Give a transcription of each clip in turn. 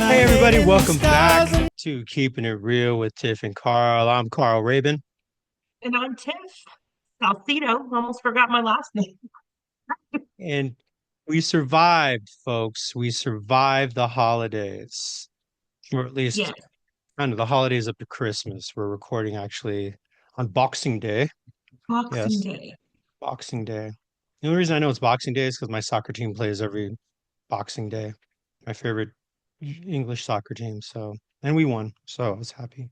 Hey everybody, welcome back to Keeping It Real with Tiff and Carl. I'm Carl Rabun, And I'm Tiff Salcido. Almost forgot my last name. and we survived, folks. We survived the holidays, or at least Yes, kind of the holidays up to Christmas. We're recording actually on Boxing Day. Boxing Yes, Day. Boxing Day. The only reason I know it's Boxing Day is because my soccer team plays every Boxing Day. My favorite English soccer team. So, and we won, so I was happy.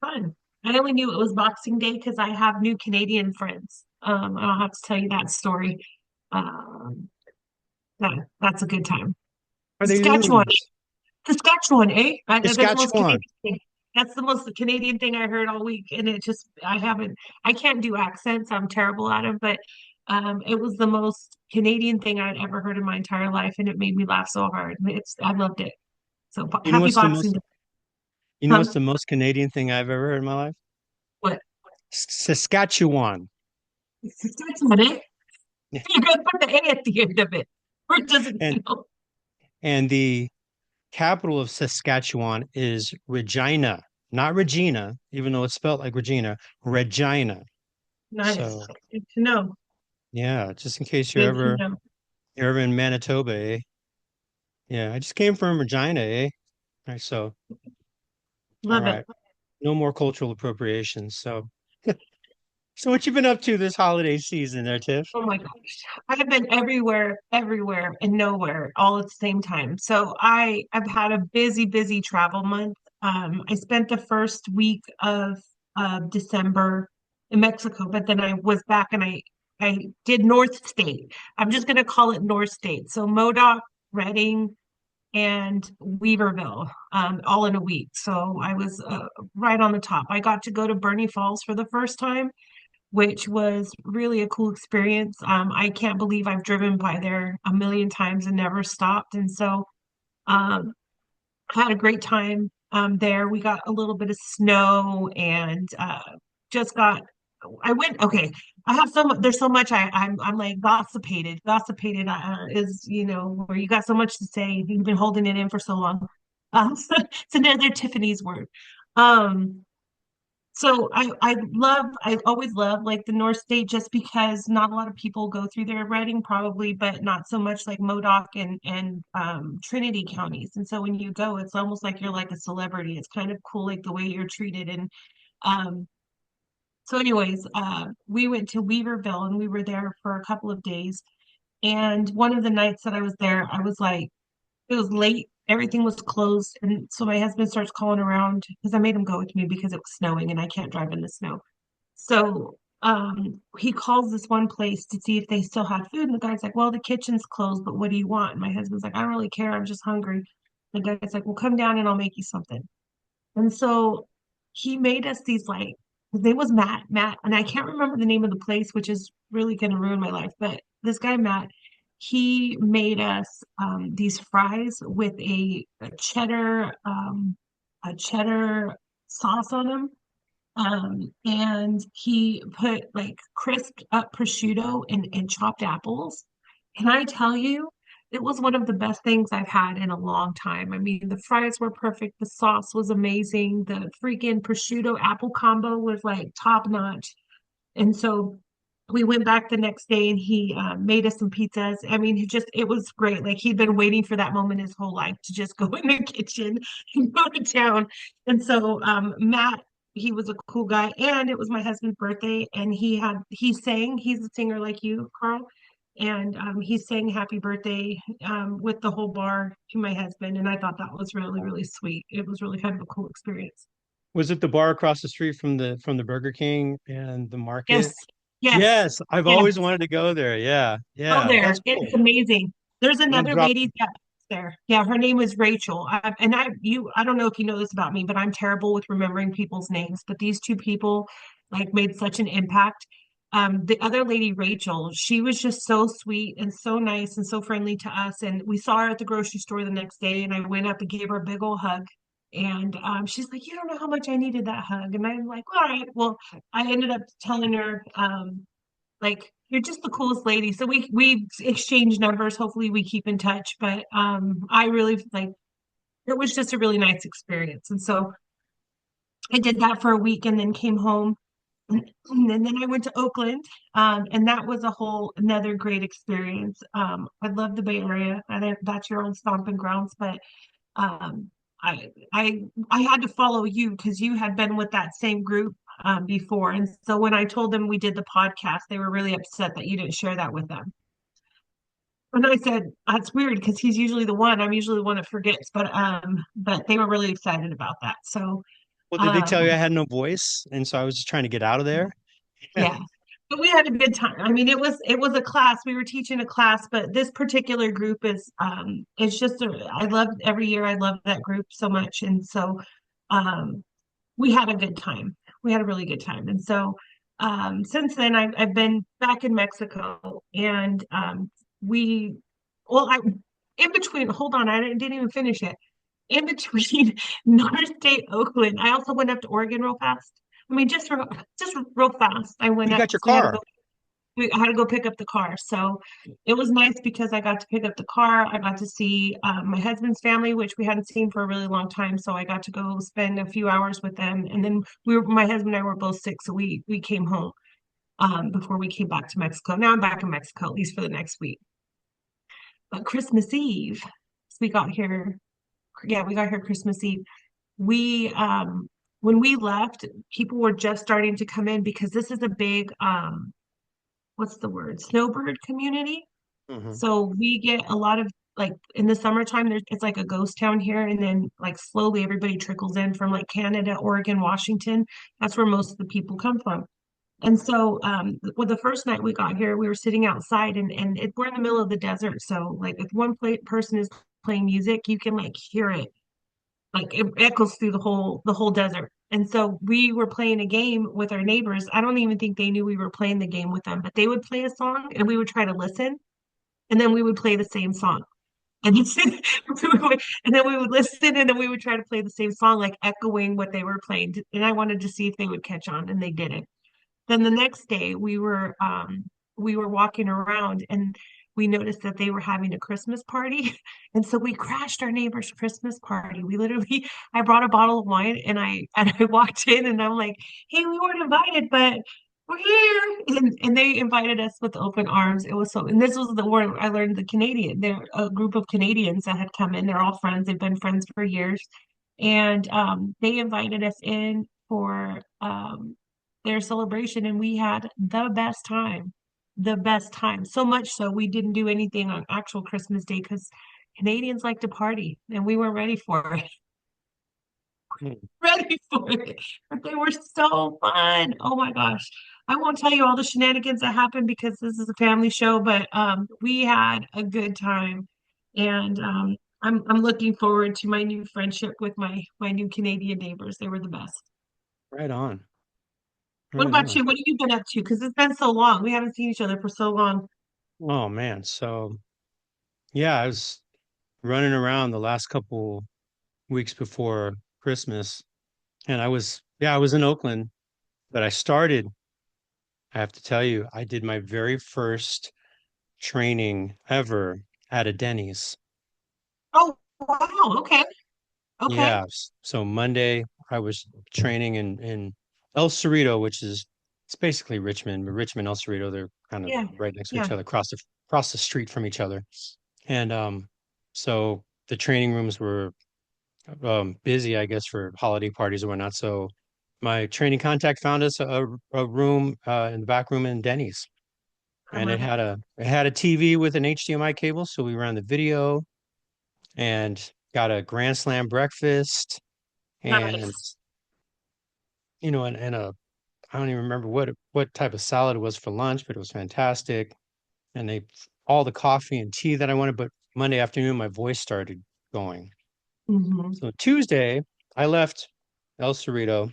Fun. I only knew it was Boxing Day because I have new Canadian friends. I'll have to tell you that story. Um, that's a good time. Are they Saskatchewan. news? Saskatchewan, eh? That's the most Saskatchewan. Canadian thing. That's the most Canadian thing I heard all week. And it just, I can't do accents. I'm terrible at them, but it was the most Canadian thing I'd ever heard in my entire life. And it made me laugh so hard. I loved it. So You know happy what's the Boxing most Day. You know Huh? what's the most Canadian thing I've ever heard in my life? What? Saskatchewan. Saskatchewan, eh? You gotta put the A at the end of it. Or it doesn't And count. and the capital of Saskatchewan is Regina, not Regina, even though it's spelled like Regina, Regina. Nice. So Good to know. yeah, just in case Good to know. you're ever in Manitoba, eh? Yeah, I just came from Regina, eh? All right, so all Love it. right, no more cultural appropriation. So what you been up to this holiday season there, Tiff? Oh my gosh. I have been everywhere, everywhere, and nowhere all at the same time. So I've had a busy, busy travel month. I spent the first week of December in Mexico, but then I was back and I did North State. I'm just gonna call it North State. So Modoc, Redding, and Weaverville, all in a week. So I was right on the top. I got to go to Bernie Falls for the first time, which was really a cool experience. I can't believe I've driven by there a million times and never stopped. And so um, I had a great time there. We got a little bit of snow and just got. I went. Okay, I have so much. There's so much. I'm like gossipated. Gossipated is where you got so much to say. You've been holding it in for so long. It's another Tiffany's word. Um, so I always love like the North State just because not a lot of people go through their writing probably, but not so much like Modoc and Trinity counties. And so when you go, it's almost like you're like a celebrity. It's kind of cool like the way you're treated. And um so anyways, we went to Weaverville and we were there for a couple of days. And one of the nights that I was there, I was like it was late. Everything was closed. And so my husband starts calling around because I made him go with me because it was snowing and I can't drive in the snow. So he calls this one place to see if they still had food. And the guy's like, well, the kitchen's closed, but what do you want? And my husband's like, I don't really care. I'm just hungry. The guy's like, well, come down and I'll make you something. And so he made us these like, his name was Matt, and I can't remember the name of the place, which is really going to ruin my life. But this guy, Matt, he made us these fries with a cheddar sauce on them. And he put like crisped up prosciutto and chopped apples. Can I tell you, it was one of the best things I've had in a long time. I mean, the fries were perfect, the sauce was amazing, the freaking prosciutto apple combo was like top notch. And so we went back the next day and he made us some pizzas. I mean, it was great. Like he'd been waiting for that moment his whole life to just go in the kitchen and go to town. And so Matt, he was a cool guy. And it was my husband's birthday. And he sang, he's a singer like you, Carl. And he sang happy birthday with the whole bar to my husband. And I thought that was really, really sweet. It was really kind of a cool experience. Was it the bar across the street from the Burger King and the market? Yes, yes, Yes, I've yes. always wanted to go there. Yeah, Go yeah, there. that's It's cool. amazing. There's I'm gonna another drop. lady that's there. Yeah, her name is Rachel. I don't know if you know this about me, but I'm terrible with remembering people's names. But these two people like made such an impact. The other lady, Rachel, she was just so sweet and so nice and so friendly to us. And we saw her at the grocery store the next day, and I went up and gave her a big old hug. And she's like, "You don't know how much I needed that hug." And I'm like, "All right." Well, I ended up telling her, like you're just the coolest lady. So we exchange numbers. Hopefully we keep in touch. But I really like it was just a really nice experience. And so I did that for a week and then came home. And then I went to Oakland, and that was a whole another great experience. I love the Bay Area. I think that's your old stomping grounds, but um, I had to follow you because you had been with that same group before. And so when I told them we did the podcast, they were really upset that you didn't share that with them. And I said, that's weird because he's usually the one. I'm usually the one that forgets, but they were really excited about that. So Well, did they tell you I um, had no voice? And so I was just trying to get out of there. Yeah. yeah. But we had a good time. I mean, it was a class. We were teaching a class, but this particular group is it's just I love every year I love that group so much. And so um we had a good time. We had a really good time. And so since then I've been back in Mexico and we well I in between, hold on, I didn't even finish it. In between North State, Oakland, I also went up to Oregon real fast. I mean, just real fast. I went You up got your because we had to car. go. I had to go pick up the car, so it was nice because I got to pick up the car. I got to see my husband's family, which we hadn't seen for a really long time. So I got to go spend a few hours with them, and then my husband and I were both sick, so we came home before we came back to Mexico. Now I'm back in Mexico, at least for the next week. But Christmas Eve, we got here. Yeah, we got here Christmas Eve. We when we left, people were just starting to come in because this is a big what's the word? Snowbird community. Hmm. So we get a lot of like in the summertime, it's like a ghost town here, and then like slowly everybody trickles in from like Canada, Oregon, Washington. That's where most of the people come from. And so, well, the first night we got here, we were sitting outside, and we're in the middle of the desert. So, like, if one person is playing music, you can like hear it, like it echoes through the whole desert. And so we were playing a game with our neighbors. I don't even think they knew we were playing the game with them, but they would play a song, and we would try to listen, and then we would play the same song. And and then we would listen, and then we would try to play the same song, like echoing what they were playing. And I wanted to see if they would catch on, and they didn't. Then the next day we were walking around and we noticed that they were having a Christmas party. And so we crashed our neighbor's Christmas party. We literally I brought a bottle of wine and I walked in and I'm like, hey, we weren't invited, but we're here. And they invited us with open arms. It was so, and this was the word I learned the Canadian. They're a group of Canadians that had come in. They're all friends. They've been friends for years. And they invited us in for their celebration, and we had the best time. The best time. So much so we didn't do anything on actual Christmas Day because Canadians like to party, and we weren't ready for it. Ready for it. But they were so fun. Oh my gosh. I won't tell you all the shenanigans that happened because this is a family show, but we had a good time. And I'm looking forward to my new friendship with my new Canadian neighbors. They were the best. Right on. What Right about on. you? What have you been up to? Because it's been so long. We haven't seen each other for so long. Oh man. So yeah, I was running around the last couple weeks before Christmas, and I was in Oakland, but I started, I have to tell you, I did my very first training ever at a Denny's. Oh, wow. Okay. Okay. Yeah. So Monday I was training in El Cerrito, which is it's basically Richmond, but Richmond, El Cerrito, they're kind of Yeah. right next to each Yeah. other, across the street from each other. And so the training rooms were busy, I guess, for holiday parties or whatnot. So my training contact found us a room in the back room in Denny's, I and love it. it had a TV with an HDMI cable, so we ran the video and got a Grand Slam breakfast and Nice. and a I don't even remember what type of salad it was for lunch, but it was fantastic. And they all the coffee and tea that I wanted, but Monday afternoon my voice started going. Hmm. So Tuesday I left El Cerrito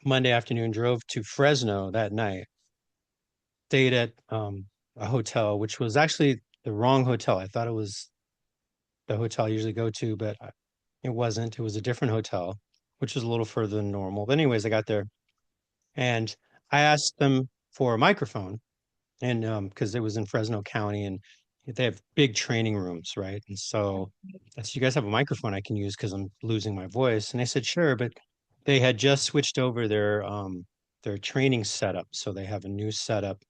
Monday afternoon, drove to Fresno that night, stayed at a hotel, which was actually the wrong hotel. I thought it was the hotel I usually go to, but it wasn't. It was a different hotel, which was a little further than normal. But anyways, I got there and I asked them for a microphone, and because it was in Fresno County, and they have big training rooms, right? And so I said, you guys have a microphone I can use because I'm losing my voice. And they said, sure, but they had just switched over their training setup. So they have a new setup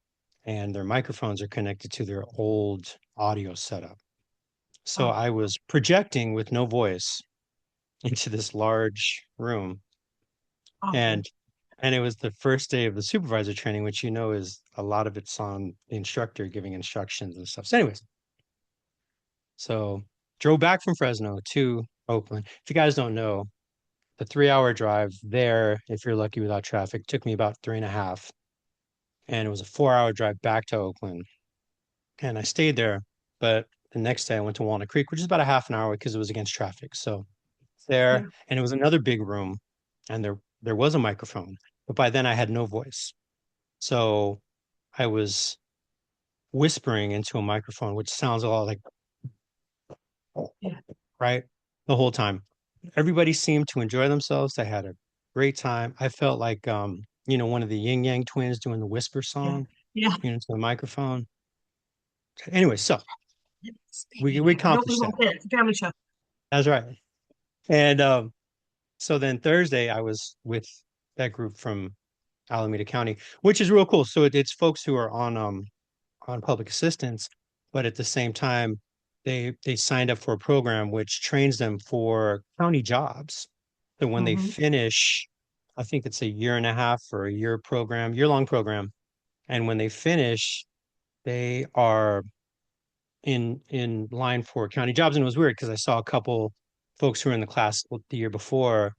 and their microphones are connected to their old audio setup. So Oh, I was projecting with no voice into this large room awful. and it was the first day of the supervisor training, which is a lot of it's on the instructor giving instructions and stuff. So anyways, so drove back from Fresno to Oakland. If you guys don't know, the 3 hour drive there, if you're lucky without traffic, took me about three and a half. And it was a 4 hour drive back to Oakland. And I stayed there. But the next day I went to Walnut Creek, which is about a half an hour because it was against traffic. So there, Yeah, and it was another big room, and there was a microphone. But by then I had no voice. So I was whispering into a microphone, which sounds a lot like yeah, right the whole time. Everybody seemed to enjoy themselves. They had a great time. I felt like one of the Yin Yang twins doing the whisper yeah, song, yeah. to the microphone. Anyway, so we I hope we accomplished that. won't fit. It's a family show. That's right. And so then Thursday I was with that group from Alameda County, which is real cool. So it's folks who are on public assistance, but at the same time, they signed up for a program which trains them for county jobs. So when they Hmm. finish, I think it's a year and a half or a year program, year-long program, and when they finish, they are in line for county jobs. And it was weird because I saw a couple folks who were in the class the year before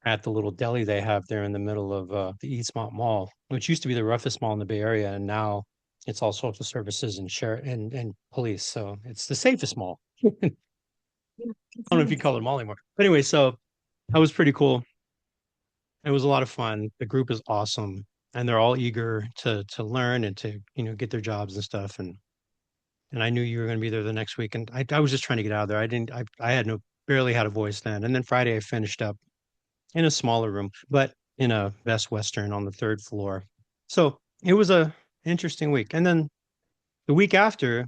at the little deli they have there in the middle of the Eastmont Mall, which used to be the roughest mall in the Bay Area, and now it's all social services and share and police. So it's the safest mall. I Yeah, it's don't know if you nice. call it a mall anymore. But anyway, so that was pretty cool. It was a lot of fun. The group is awesome, and they're all eager to learn and to get their jobs and stuff. And I knew you were going to be there the next week, and I was just trying to get out of there. I had no barely had a voice then. And then Friday I finished up in a smaller room, but in a Best Western on the third floor. So it was a interesting week. And then the week after,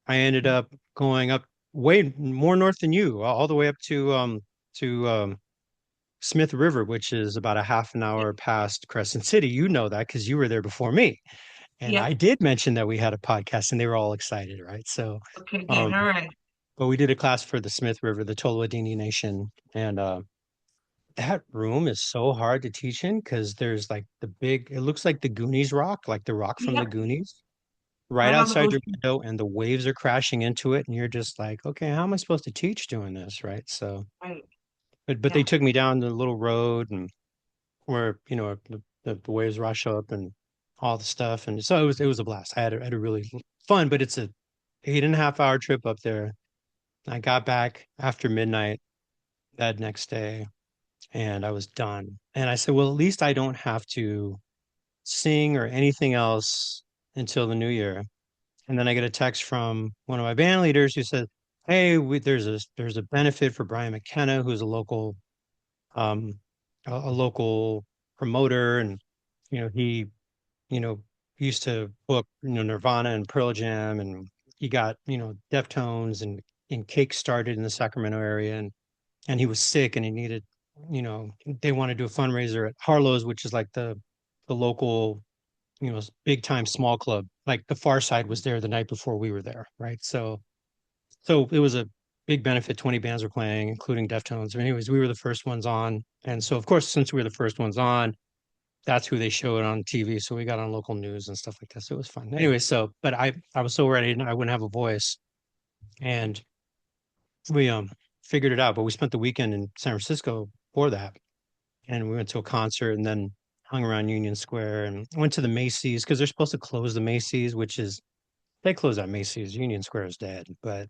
I ended up going up way more north than you, all the way up to Smith River, which is about a half an Yep. hour past Crescent City. You know that because you were there before me. And Yep. I did mention that we had a podcast and they were all excited, right? So Okay, good. um All right. but we did a class for the Smith River, the Toloadini Nation, and that room is so hard to teach in because there's like it looks like the Goonies rock, like the rock from the Yep. Goonies, right Right on the outside your ocean. window, and the waves are crashing into it. And you're just like, okay, how am I supposed to teach doing this? Right. So, Right. but they Yeah. took me down the little road and where, the waves rush up and all the stuff. And so it was a blast. I had a really fun, but it's a 8.5 hour trip up there. I got back after midnight that next day and I was done. And I said, well, at least I don't have to sing or anything else until the new year. And then I get a text from one of my band leaders who said, "Hey, there's a benefit for Brian McKenna, who's um a local promoter, and he you know used to book Nirvana and Pearl Jam, and he got Deftones and Cake started in the Sacramento area, and he was sick and he needed, they want to do a fundraiser at Harlow's, which is like the local, big time small club. Like the Far Side was there the night before we were there, right? So it was a big benefit. 20 bands were playing, including Deftones. But anyways, we were the first ones on, and so of course, since we were the first ones on, that's who they showed on TV. So we got on local news and stuff like that. So it was fun. Anyway, so but I was so ready, I wouldn't have a voice, and we figured it out. But we spent the weekend in San Francisco for that, and we went to a concert and then hung around Union Square and went to the Macy's because they're supposed to close the Macy's, which is they closed that Macy's. Union Square is dead, but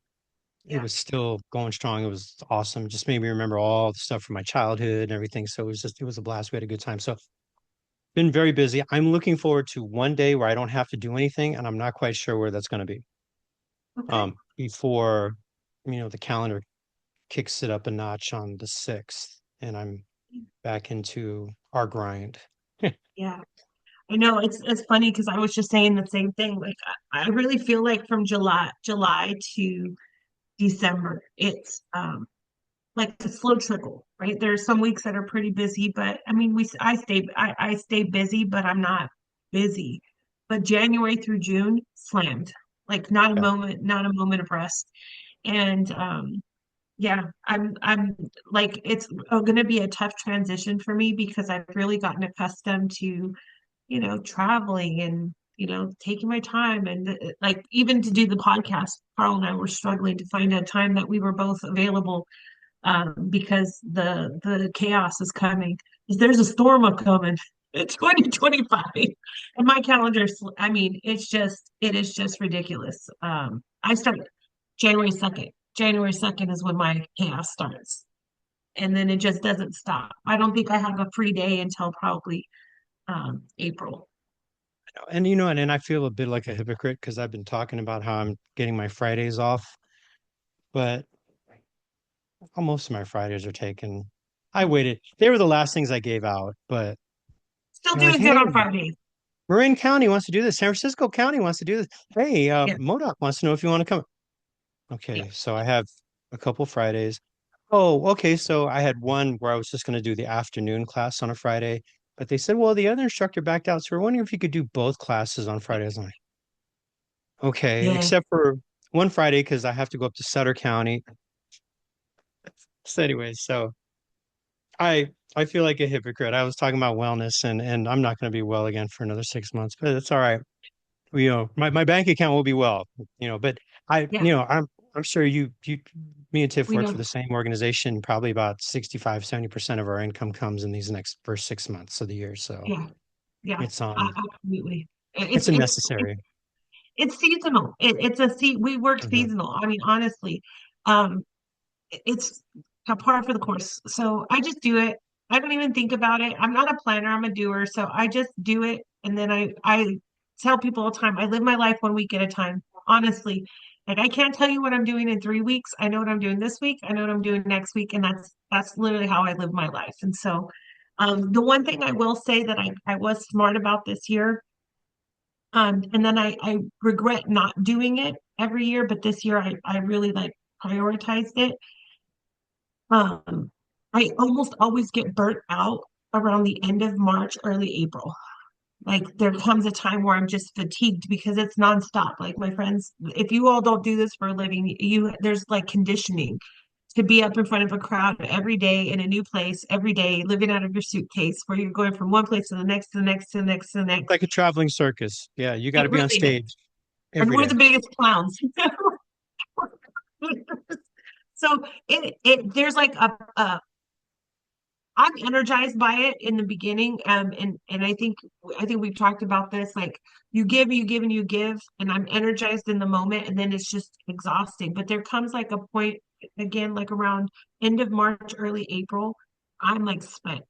it Yeah. was still going strong. It was awesome. Just made me remember all the stuff from my childhood and everything. So it was a blast. We had a good time. So been very busy. I'm looking forward to one day where I don't have to do anything, and I'm not quite sure where that's going to be. Okay. Before the calendar kicks it up a notch on the 6th, and I'm back into our grind. Yeah. I know it's funny because I was just saying the same thing. Like I really feel like from July to December, it's like a slow trickle, right? There's some weeks that are pretty busy, but I mean, I stay busy, but I'm not busy. But January through June, slammed. Like Yeah. not a moment of rest. And yeah, I'm like it's going to be a tough transition for me because I've really gotten accustomed to, traveling and, taking my time and like even to do the podcast, Carl and I were struggling to find a time that we were both available because the chaos is coming. There's a storm a coming in 2025, and my calendar. I mean, it is just ridiculous. I start January 2nd. January 2nd is when my chaos starts, and then it just doesn't stop. I don't think I have a free day until probably April. And and I feel a bit like a hypocrite because I've been talking about how I'm getting my Fridays off, but most of my Fridays are taken. I waited. They were the last things I gave out, but Still they're like, doing good hey, on Fridays. Marin County wants to do this. San Francisco County wants to do this. Hey, Yeah, Modoc wants to know if you want to come. yeah, Okay, so I have a couple Fridays. Oh, okay. So I had one where I was just going to do the afternoon class on a Friday, but they said, well, the other instructor backed out. So we're wondering if you could do both classes on Fridays. I'm like, okay, yeah. except for one Friday because I have to go up to Sutter County. So anyway, so I feel like a hypocrite. I was talking about wellness and I'm not going to be well again for another 6 months, but it's all right. My bank account will be well, but Yeah. I'm sure me and Tiff We work for know. the same organization. Probably about 65-70% of our income comes in these next first 6 months of the year. So Yeah, yeah. it's Absolutely. it's a necessary. It's seasonal. We work Mhm. seasonal. I mean, honestly, um, it's a par for the course. So I just do it. I don't even think about it. I'm not a planner, I'm a doer. So I just do it. And then I tell people all the time, I live my life 1 week at a time. Honestly. Like I can't tell you what I'm doing in 3 weeks. I know what I'm doing this week. I know what I'm doing next week. And that's literally how I live my life. And so the one thing I will say that I was smart about this year, and then I regret not doing it every year, but this year I really like prioritized it. Um, I almost always get burnt out around the end of March, early April. Like there comes a time where I'm just fatigued because it's nonstop. Like my friends, if you all don't do this for a living, there's like conditioning to be up in front of a crowd every day in a new place, every day, living out of your suitcase, where you're going from one place to the next, to the next, to the next, to the next. Like a traveling circus. Yeah, you got to It be on really is. stage And every we're day. the biggest clowns. So there's like a I'm energized by it in the beginning. And I think we've talked about this. Like you give, and you give, and I'm energized in the moment, and then it's just exhausting. But there comes like a point again, like around end of March, early April, I'm like spent,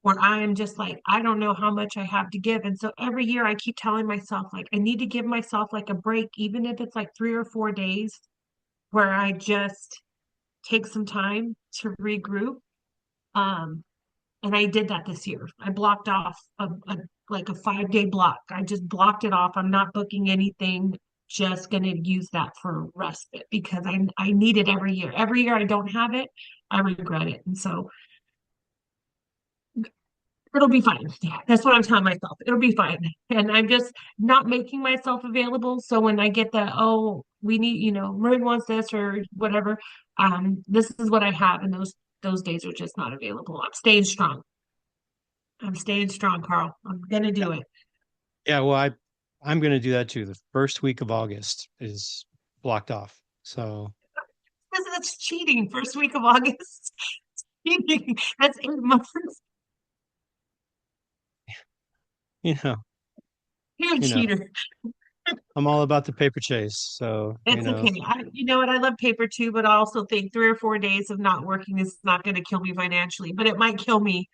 where I am just like, I don't know how much I have to give. And so every year I keep telling myself, like, I need to give myself like a break, even if it's like 3 or 4 days where I just take some time to regroup. Um, and I did that this year. I blocked off like a 5 day block. I just blocked it off. I'm not booking anything. Just gonna use that for respite because I need it every year. Every year I don't have it, I regret it. And so it'll be fine. That's what I'm telling myself. It'll be fine. And I'm just not making myself available. So when I get that, oh, we need, Marin wants this or whatever, this is what I have. And those days are just not available. I'm staying strong. I'm staying strong, Carl. I'm gonna Yeah, do it. yeah. Well, I'm going to do that too. The first week of August is blocked off. So Because that's cheating. First week of August. Cheating. That's 8 months. you know, You're a you know, cheater. I'm all about the paper chase. So It's okay. You know what? I love paper too, but I also think 3 or 4 days of not working is not going to kill me financially, but it might kill me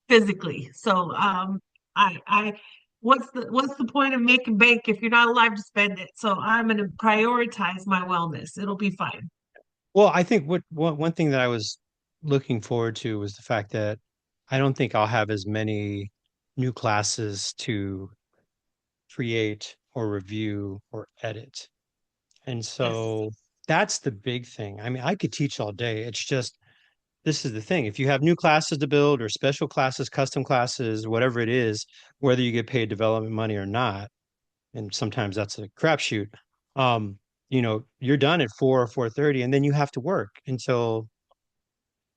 physically. So, I, what's the point of making bank if you're not alive to spend it? So I'm going to prioritize my wellness. It'll be fine. Well, I think one thing that I was looking forward to was the fact that I don't think I'll have as many. new classes to create or review or edit. And Yes. so that's the big thing. I mean, I could teach all day. It's just this is the thing. If you have new classes to build or special classes, custom classes, whatever it is, whether you get paid development money or not, and sometimes that's a crapshoot, um, you're done at 4 or 4:30, and then you have to work until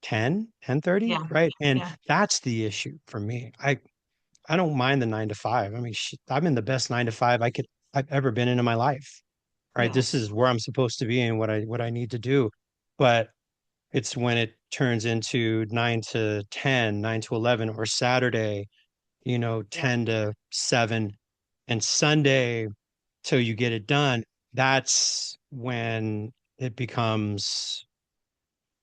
10:30, Yeah. right? And Yeah. that's the issue for me. I don't mind the 9 to 5. I mean, I'm in the best 9 to 5 I've ever been in my life. Right. This Yes. is where I'm supposed to be and what I need to do. But it's when it turns into 9 to 10, 9 to 11, or Saturday, Yeah. 10 to 7, and Sunday till you get it done. That's when it becomes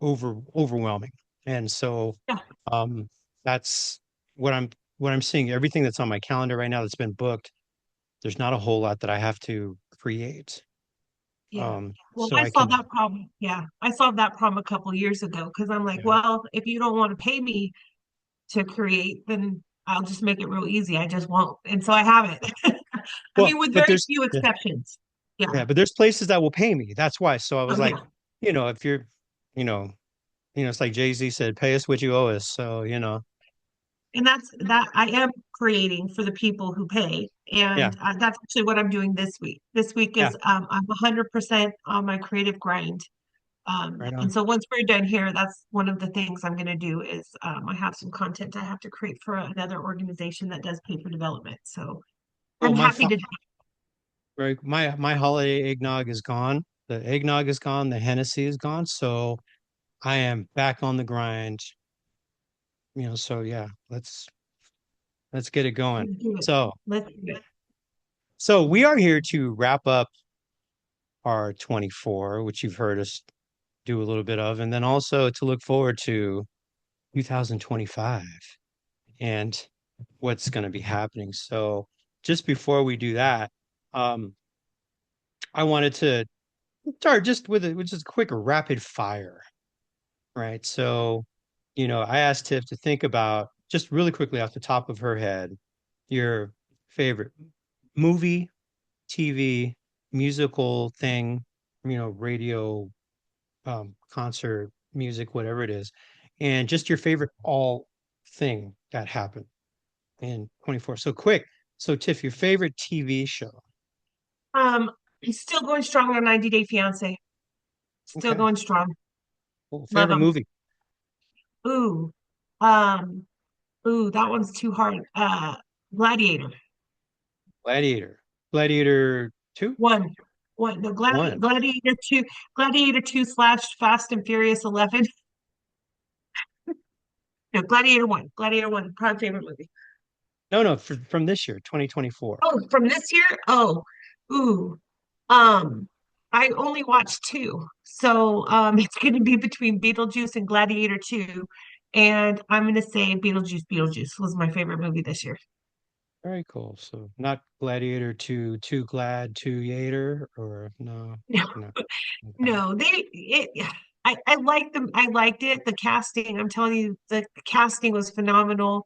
overwhelming. And so Yeah. um that's what I'm seeing. Everything that's on my calendar right now that's been booked, there's not a whole lot that I have to create. Yeah. Well, So I I solved can, that problem. Yeah. I solved that problem a couple years ago because I'm like, yeah. well, if you don't want to pay me to create, then I'll just make it real easy. I just won't. And so I haven't. I Well, mean, with but very there's few yeah, exceptions. Yeah. yeah, but there's places that will pay me. That's why. So I Oh, was like, yeah. if you're, you know, it's like Jay-Z said, pay us what you owe us. So, And that's that I am creating for the people who pay. yeah, And that's actually what I'm doing this week. This week yeah, is I'm 100% on my creative grind. right And on. so once we're done here, that's one of the things I'm going to do is I have some content I have to create for another organization that does paper development. So Well, I'm happy to. my holiday eggnog is gone. The eggnog is gone. The Hennessy is gone. So I am back on the grind. So yeah, let's get it going. Let's do it. So, Let's do it. so we are here to wrap up our 24, which you've heard us do a little bit of, and then also to look forward to 2025 and what's going to be happening. So, just before we do that, um, I wanted to start just with just a quick rapid fire, right? So, I asked Tiff to think about just really quickly off the top of her head your favorite movie, TV, musical thing, radio, concert, music, whatever it is, and just your favorite all thing that happened in 24. So quick. So Tiff, your favorite TV show. Um, he's still going strong on 90 Day Fiance. Still Okay. going strong. Well, Love favorite him. movie. Ooh. Um, that one's too hard. Gladiator. Gladiator. Gladiator 2? One. One. No, 1. Gladiator 2. Gladiator 2 slash Fast and Furious 11. No, Gladiator 1. Gladiator 1. Probably favorite movie. No, no, from this year, 2024. Oh, from this year? Oh, ooh. Um, I only watched two. So it's gonna be between Beetlejuice and Gladiator 2. And I'm gonna say Beetlejuice, Beetlejuice was my favorite movie this year. Very cool. So not Gladiator 2, Too Glad, Too Yater, or no, no. Okay. No, I liked them. I liked it. The casting, I'm telling you, the casting was phenomenal.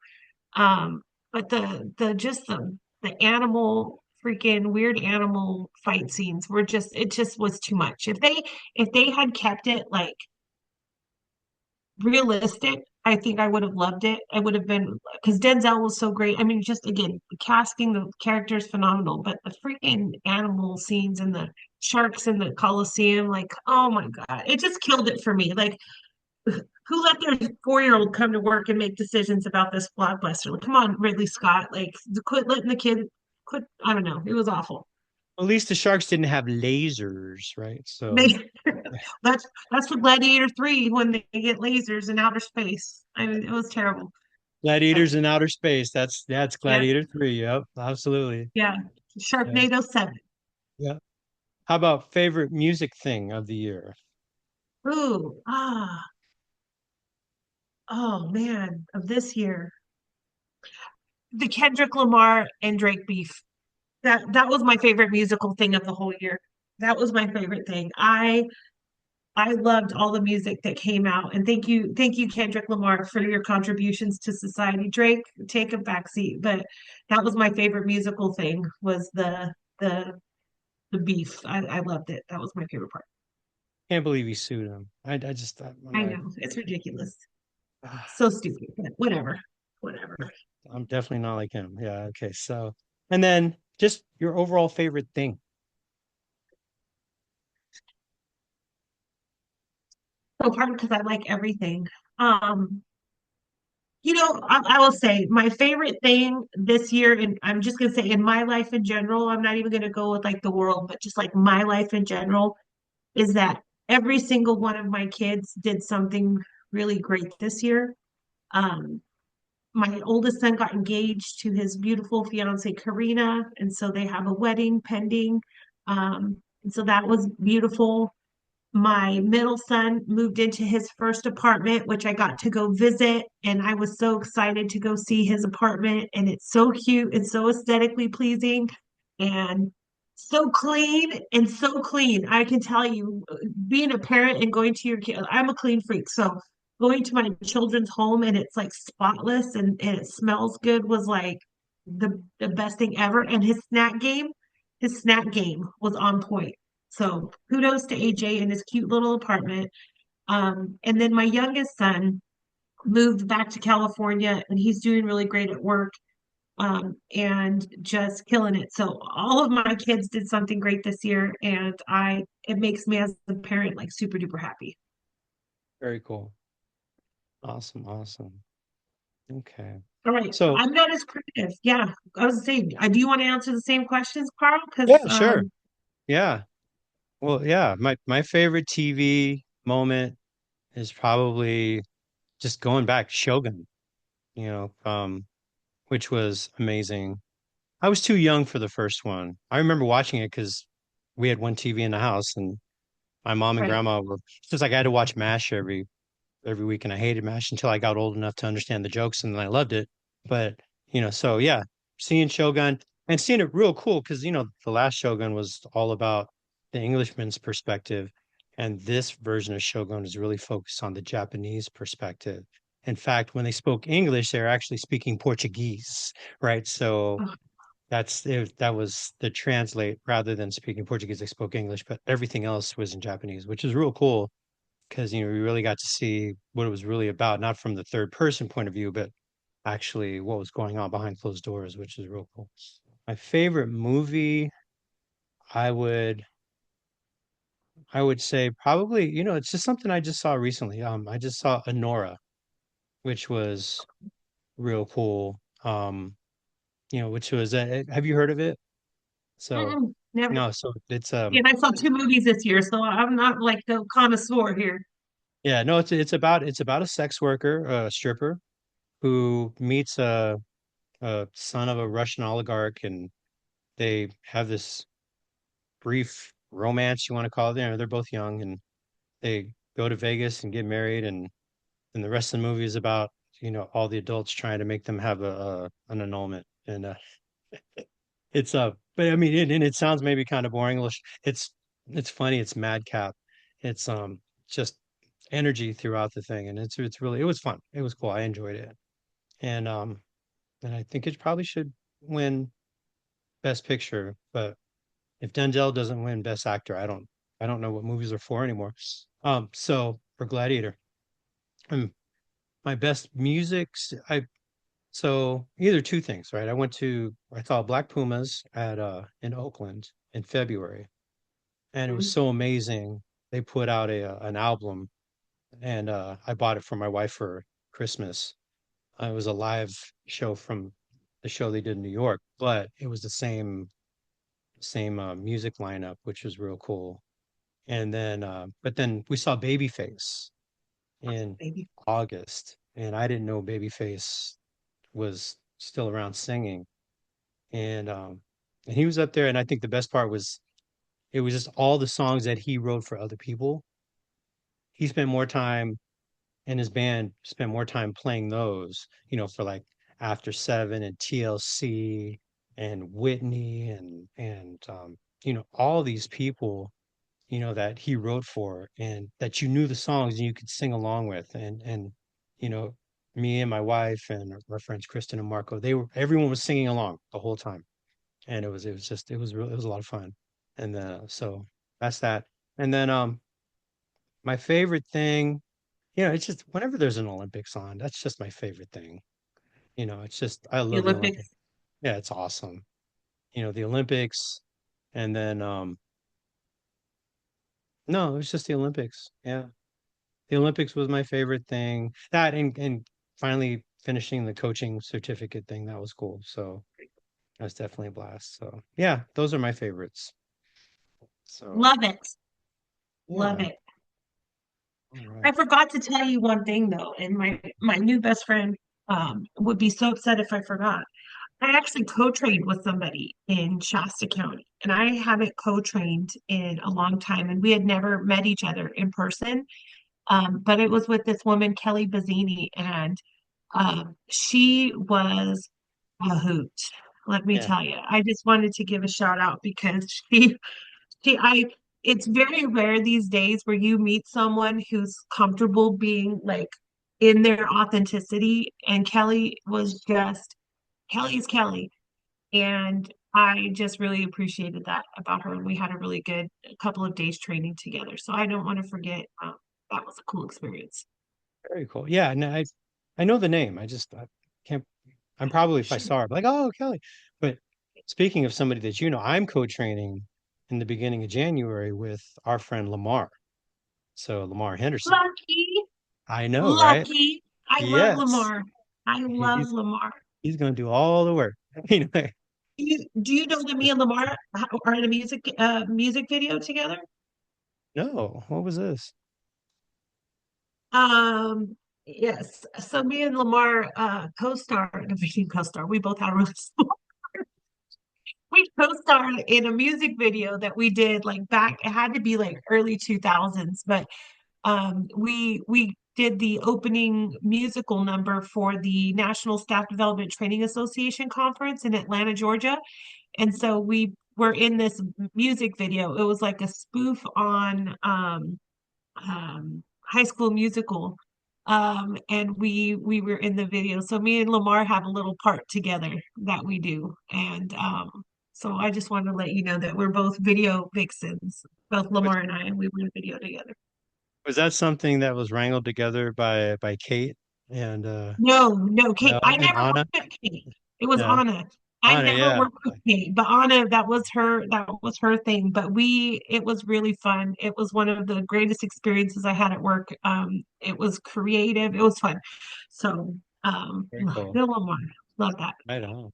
But the just the animal freaking weird animal fight scenes were just it just was too much. If they had kept it like realistic, I think I would have loved it. I would have been because Denzel was so great. I mean, just again, the casting, the characters phenomenal, but the freaking animal scenes and the sharks in the Coliseum, like, oh my God, it just killed it for me. Like, who let their 4-year-old come to work and make decisions about this blockbuster? Like, come on, Ridley Scott, like, quit letting the kid quit. I don't know. It was awful. At least the sharks didn't have lasers, right? So They, that's for Gladiator 3 when they get lasers in outer space. I mean, it was terrible. But Gladiators in outer space. That's yeah, Gladiator 3. Yep, absolutely. yeah. Yeah. Sharknado 7. Yeah. How about favorite music thing of the year? Ooh, oh man, of this year. The Kendrick Lamar and Drake beef. That was my favorite musical thing of the whole year. That was my favorite thing. I loved all the music that came out, and thank you, Kendrick Lamar, for your contributions to society. Drake, take a backseat, but that was my favorite musical thing was the the beef. I loved it. That was my favorite part. Can't believe he sued him. I'm I like, know it's ridiculous, ah, so stupid, but whatever, whatever. I'm definitely not like him. Yeah. Okay. So, and then just your overall favorite thing. So hard because I like everything. Um, I will say my favorite thing this year, and I'm just gonna say in my life in general, I'm not even gonna go with like the world, but just like my life in general, is that every single one of my kids did something really great this year. Um, my oldest son got engaged to his beautiful fiance Karina, and so they have a wedding pending. And so that was beautiful. My middle son moved into his first apartment, which I got to go visit, and I was so excited to go see his apartment. And it's so cute and so aesthetically pleasing and so clean and so clean. I can tell you, being a parent and going to your kid, I'm a clean freak. So going to my children's home and it's like spotless and it smells good was like the best thing ever. And his snack game was on point. So kudos to AJ in his cute little apartment. And then my youngest son moved back to California and he's doing really great at work and just killing it. So all of my kids did something great this year, and I it makes me as a parent like super duper happy. Very cool. Awesome. Awesome. Okay. All right, So, I'm not as creative. Yeah, I was saying, do you want to answer the same questions, Carl? Because yeah, sure. Yeah. Well, yeah, my favorite TV moment is probably just going back Shogun, you know, which was amazing. I was too young for the first one. I remember watching it because we had one TV in the house, and my mom and right. grandma were just like I had to watch MASH every week, and I hated MASH until I got old enough to understand the jokes, and then I loved it. But so yeah, seeing Shogun and seeing it real cool because the last Shogun was all about the Englishman's perspective, and this version of Shogun is really focused on the Japanese perspective. In fact, when they spoke English, they were actually speaking Portuguese, right? So Oh, that was the translate rather than speaking Portuguese, they spoke English, but everything else was in Japanese, which is real cool because we really got to see what it was really about, not from the third person point of view, but actually what was going on behind closed doors, which is real cool. My favorite movie, I would I would say probably, it's just something I just saw recently. I just saw Anora, which was real cool. Which was have you heard of it? So never. no, so it's And I saw two movies this year, so I'm not like the connoisseur here. yeah, no, it's about a sex worker, a stripper who meets a son of a Russian oligarch, and they have this brief romance, you want to call it. They're both young, and they go to Vegas and get married, and the rest of the movie is about all the adults trying to make them have an annulment, and it's but I mean, and it sounds maybe kind of boring. It's funny, it's madcap, it's just energy throughout the thing, and it's really it was fun, it was cool, I enjoyed it, and I think it probably should win Best Picture, but if Denzel doesn't win Best Actor, I don't know what movies are for anymore. So for Gladiator, um, my best music, so either two things, right? I saw Black Pumas at in Oakland in February, and it was Mhm. so amazing. They put out an album, and I bought it for my wife for Christmas. It was a live show from the show they did in New York, but it was the same music lineup, which was real cool. And then, but then we saw Babyface in Maybe. August, and I didn't know Babyface was still around singing. And he was up there, and I think the best part was it was just all the songs that he wrote for other people. He spent more time, and his band spent more time playing those, for like After Seven and TLC and Whitney and all these people. that he wrote for and that you knew the songs and you could sing along with. You know, me and my wife and our friends Kristen and Marco, everyone was singing along the whole time. And it was a lot of fun. And so that's that. And then my favorite thing, it's just whenever there's an Olympics on, that's just my favorite thing. It's just I The love the Olympics. Olympics. Yeah, it's awesome. The Olympics and then no, it was just the Olympics. Yeah. The Olympics was my favorite thing. That and finally finishing the coaching certificate thing, that was cool. So that's definitely a blast. So yeah, those are my favorites. So Love it. Love yeah. it. All I right. forgot to tell you one thing though, and my new best friend would be so upset if I forgot. I actually co-trained with somebody in Shasta County, and I haven't co-trained in a long time, and we had never met each other in person. But it was with this woman, Kelly Bazzini, and she was a hoot. Let me Yeah. tell you, I just wanted to give a shout out because I, it's very rare these days where you meet someone who's comfortable being like in their authenticity. And Kelly's Kelly. And I just really appreciated that about her. And we had a really good couple of days training together. So I don't want to forget. That was a cool experience. Very cool. Yeah, no, I know the name. I can't I'm probably if I She, saw her, like, oh, Kelly. But speaking of somebody that I'm co-training in the beginning of January with our friend Lamar. So Lamar Henderson. lucky, I know, right? lucky. I love Yes. Lamar. I love He's Lamar. he's gonna do all the work. Do you know that me and Lamar are in a music video together? No, what was this? Um, yes. So me and Lamar co-star, no, we didn't co-star. We both had really small. We co-starred in a music video that we did like back. It had to be like early 2000s, but we did the opening musical number for the National Staff Development Training Association conference in Atlanta, Georgia. And so we were in this music video. It was like a spoof on High School Musical. And we were in the video. So me and Lamar have a little part together that we do. And so I just wanted to let you know that we're both video vixens, both Was Lamar and I, and we were in a video together. was that something that was wrangled together by Kate and No, no, Kate. no I and never Anna? worked with Kate. It was Yeah, Anna. I Anna, never yeah. worked with Kate, but Anna, that was her thing. But it was really fun. It was one of the greatest experiences I had at work. It was creative. It was fun. So, Very cool. Bill Lamar, love that. Right on. All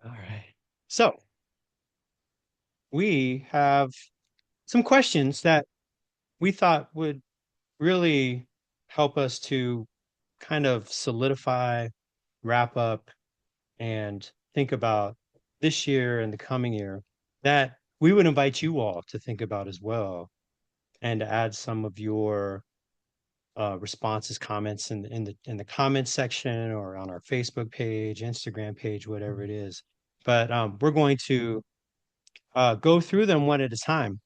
right. So we have some questions that we thought would really help us to kind of solidify, wrap up, and think about this year and the coming year that we would invite you all to think about as well and to add some of your responses, comments in the comments section or on our Facebook page, Instagram page, whatever it is. But we're going to go through them one at a time.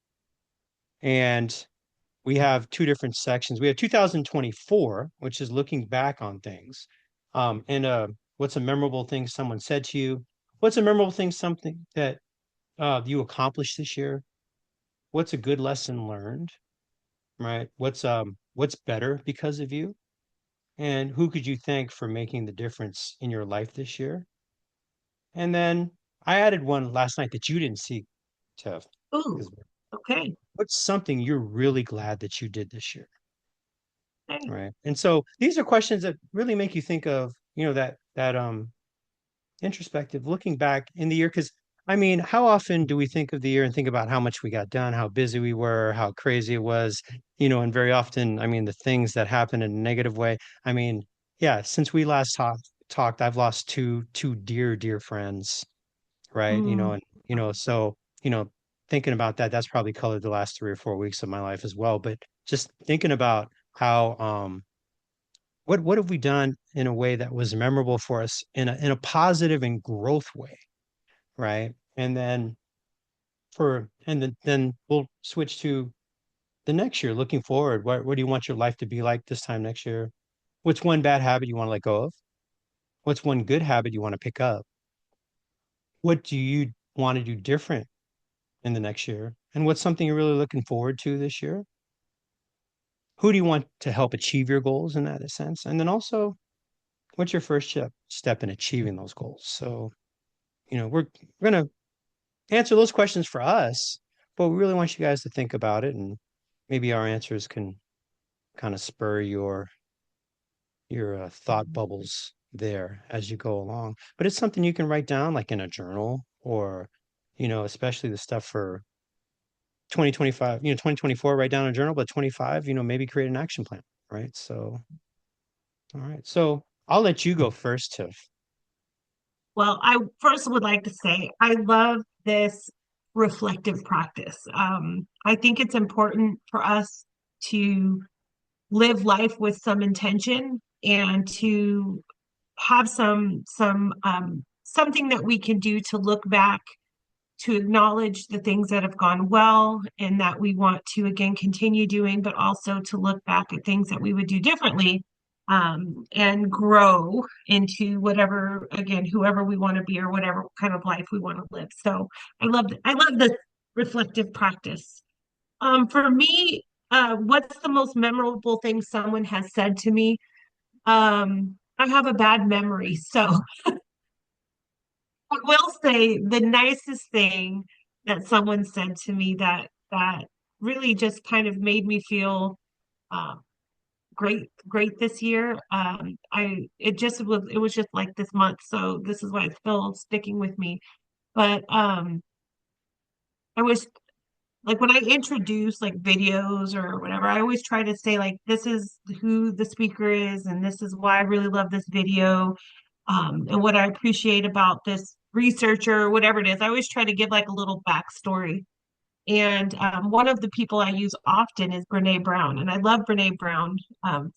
And we have two different sections. We have 2024, which is looking back on things. And what's a memorable thing someone said to you? What's a memorable thing, something that you accomplished this year? What's a good lesson learned, right? What's better because of you? And who could you thank for making the difference in your life this year? And then I added one last night that you didn't see, Tiff, Ooh, because okay. what's something you're really glad that you did this year? Hey. Right. And so these are questions that really make you think of, that introspective looking back in the year. Because I mean, how often do we think of the year and think about how much we got done, how busy we were, how crazy it was, and very often, I mean, the things that happen in a negative way. I mean, yeah, since we last talked, I've lost two dear, dear friends, right? Mm, And so, thinking about that, that's probably colored the last 3 or 4 weeks of my life as well. But just thinking about how what have we done in a way that was memorable for us in a positive and growth way, right? And then and then we'll switch to the next year, looking forward. What do you want your life to be like this time next year? What's one bad habit you want to let go of? What's one good habit you want to pick up? What do you want to do different in the next year? And what's something you're really looking forward to this year? Who do you want to help achieve your goals in that sense? And then also, what's your first step in achieving those goals? So, we're going to answer those questions for us, but we really want you guys to think about it, and maybe our answers can kind of spur your thought bubbles there as you go along. But it's something you can write down like in a journal, or especially the stuff for 2025, 2024, write down a journal, but 25, maybe create an action plan, right? So, all right. So I'll let you go first, Tiff. Well, I first would like to say I love this reflective practice. I think it's important for us to live life with some intention and to have something that we can do to look back, to acknowledge the things that have gone well and that we want to again continue doing, but also to look back at things that we would do differently, and grow into whatever, again, whoever we want to be or whatever kind of life we want to live. So I love the reflective practice. For me, what's the most memorable thing someone has said to me? I have a bad memory, so I will say the nicest thing that someone said to me that really just kind of made me feel uh, great this year. It was just like this month, so this is why it's still sticking with me. But I was like when I introduce like videos or whatever, I always try to say like this is who the speaker is and this is why I really love this video, and what I appreciate about this researcher or whatever it is. I always try to give like a little backstory. And one of the people I use often is Brene Brown, and I love Brene Brown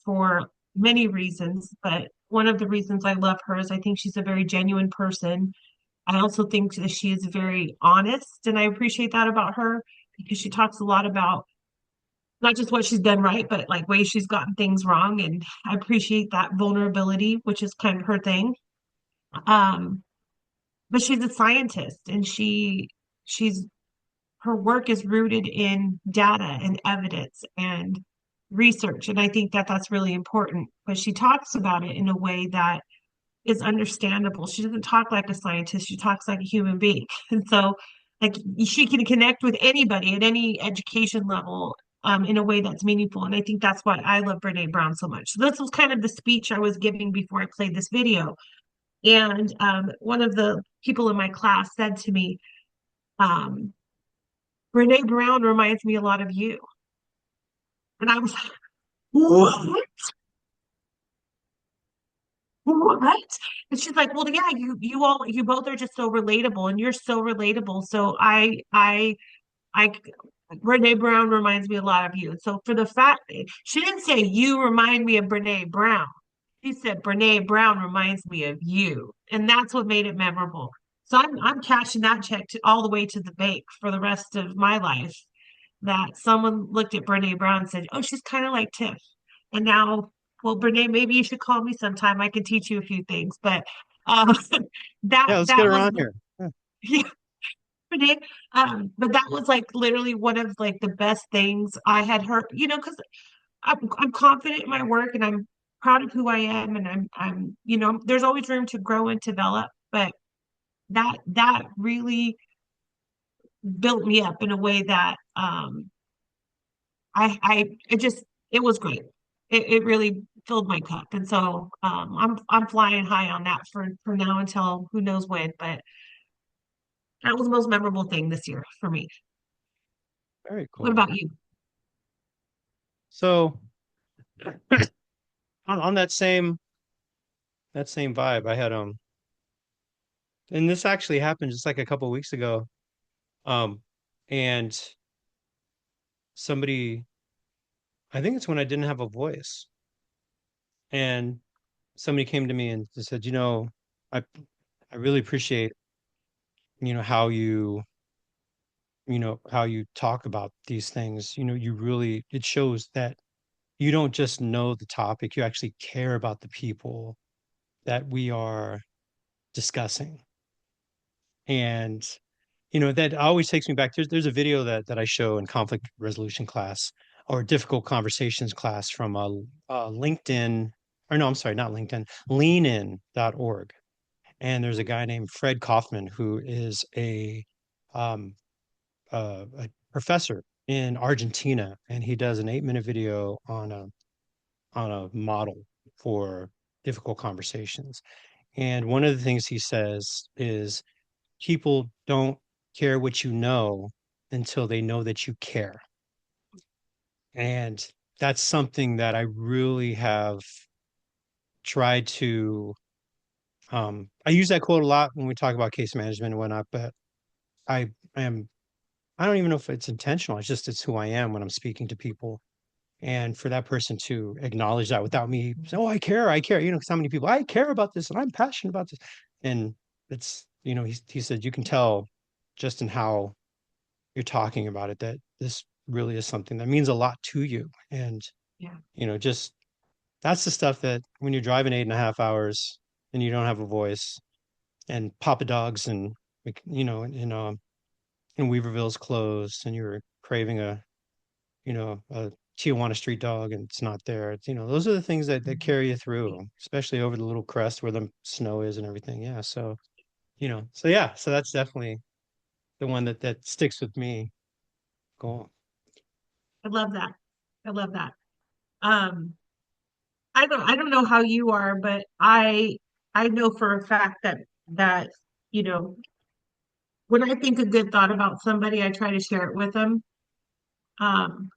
for many reasons. But one of the reasons I love her is I think she's a very genuine person. I also think that she is very honest, and I appreciate that about her because she talks a lot about not just what she's done right, but like ways she's gotten things wrong. And I appreciate that vulnerability, which is kind of her thing. Um, but she's a scientist, and she's her work is rooted in data and evidence and research, and I think that that's really important. But she talks about it in a way that is understandable. She doesn't talk like a scientist, she talks like a human being. And so, like, she can connect with anybody at any education level, in a way that's meaningful. And I think that's why I love Brene Brown so much. So this was kind of the speech I was giving before I played this video. And one of the people in my class said to me, um, Brene Brown reminds me a lot of you. And I was like, what? What? And she's like, well, yeah, you both are just so relatable, and you're so relatable. So I Brene Brown reminds me a lot of you. And so for the fact she didn't say you remind me of Brene Brown. She said Brene Brown reminds me of you. And that's what made it memorable. So I'm cashing that check all the way to the bank for the rest of my life, that someone looked at Brene Brown and said, oh, she's kind of like Tiff. And now, well, Brene, maybe you should call me sometime. I can teach you a few things. But um, that Yeah, let's get that her was on here. Yeah. yeah, Brene. But that was like literally one of like the best things I had heard, because I'm confident in my work and I'm proud of who I am, and there's always room to grow and develop, but that really built me up in a way that it was great. It really filled my cup. And so I'm flying high on that for now until who knows when. But that was the most memorable thing this year for me. Very What cool. about you? So on that same vibe, I had and this actually happened just like a couple weeks ago. Um, and somebody, I think it's when I didn't have a voice, and somebody came to me and just said, I I really appreciate, how you how you talk about these things, you really, it shows that you don't just know the topic, you actually care about the people that we are discussing. And that always takes me back. There's a video that I show in conflict resolution class or difficult conversations class from a LinkedIn, or no, I'm sorry, not LinkedIn, leanin.org. And there's a guy named Fred Kaufman who is um, a professor in Argentina, and he does an 8-minute video on a model for difficult conversations. And one of the things he says is people don't care what you know until they know that you care. And that's something that I really have tried to I use that quote a lot when we talk about case management and whatnot, but I am I don't even know if it's intentional. It's who I am when I'm speaking to people. And for that person to acknowledge that without me saying, oh, I care, because how many people I care about this and I'm passionate about this. And it's, he said, you can tell just in how you're talking about it that this really is something that means a lot to you. And, Yeah. just that's the stuff that when you're driving 8.5 hours and you don't have a voice and Papa Dogs and, and Weaverville's closed and you're craving a Tijuana street dog and it's not there. Those are the things that carry you through, especially over the little crest where the snow is and everything. Yeah. So yeah, so that's definitely the one that sticks with me. Cool. I love that. I love that. Um, I don't know how you are, but I know for a fact that, you know, when I think a good thought about somebody, I try to share it with them. Um,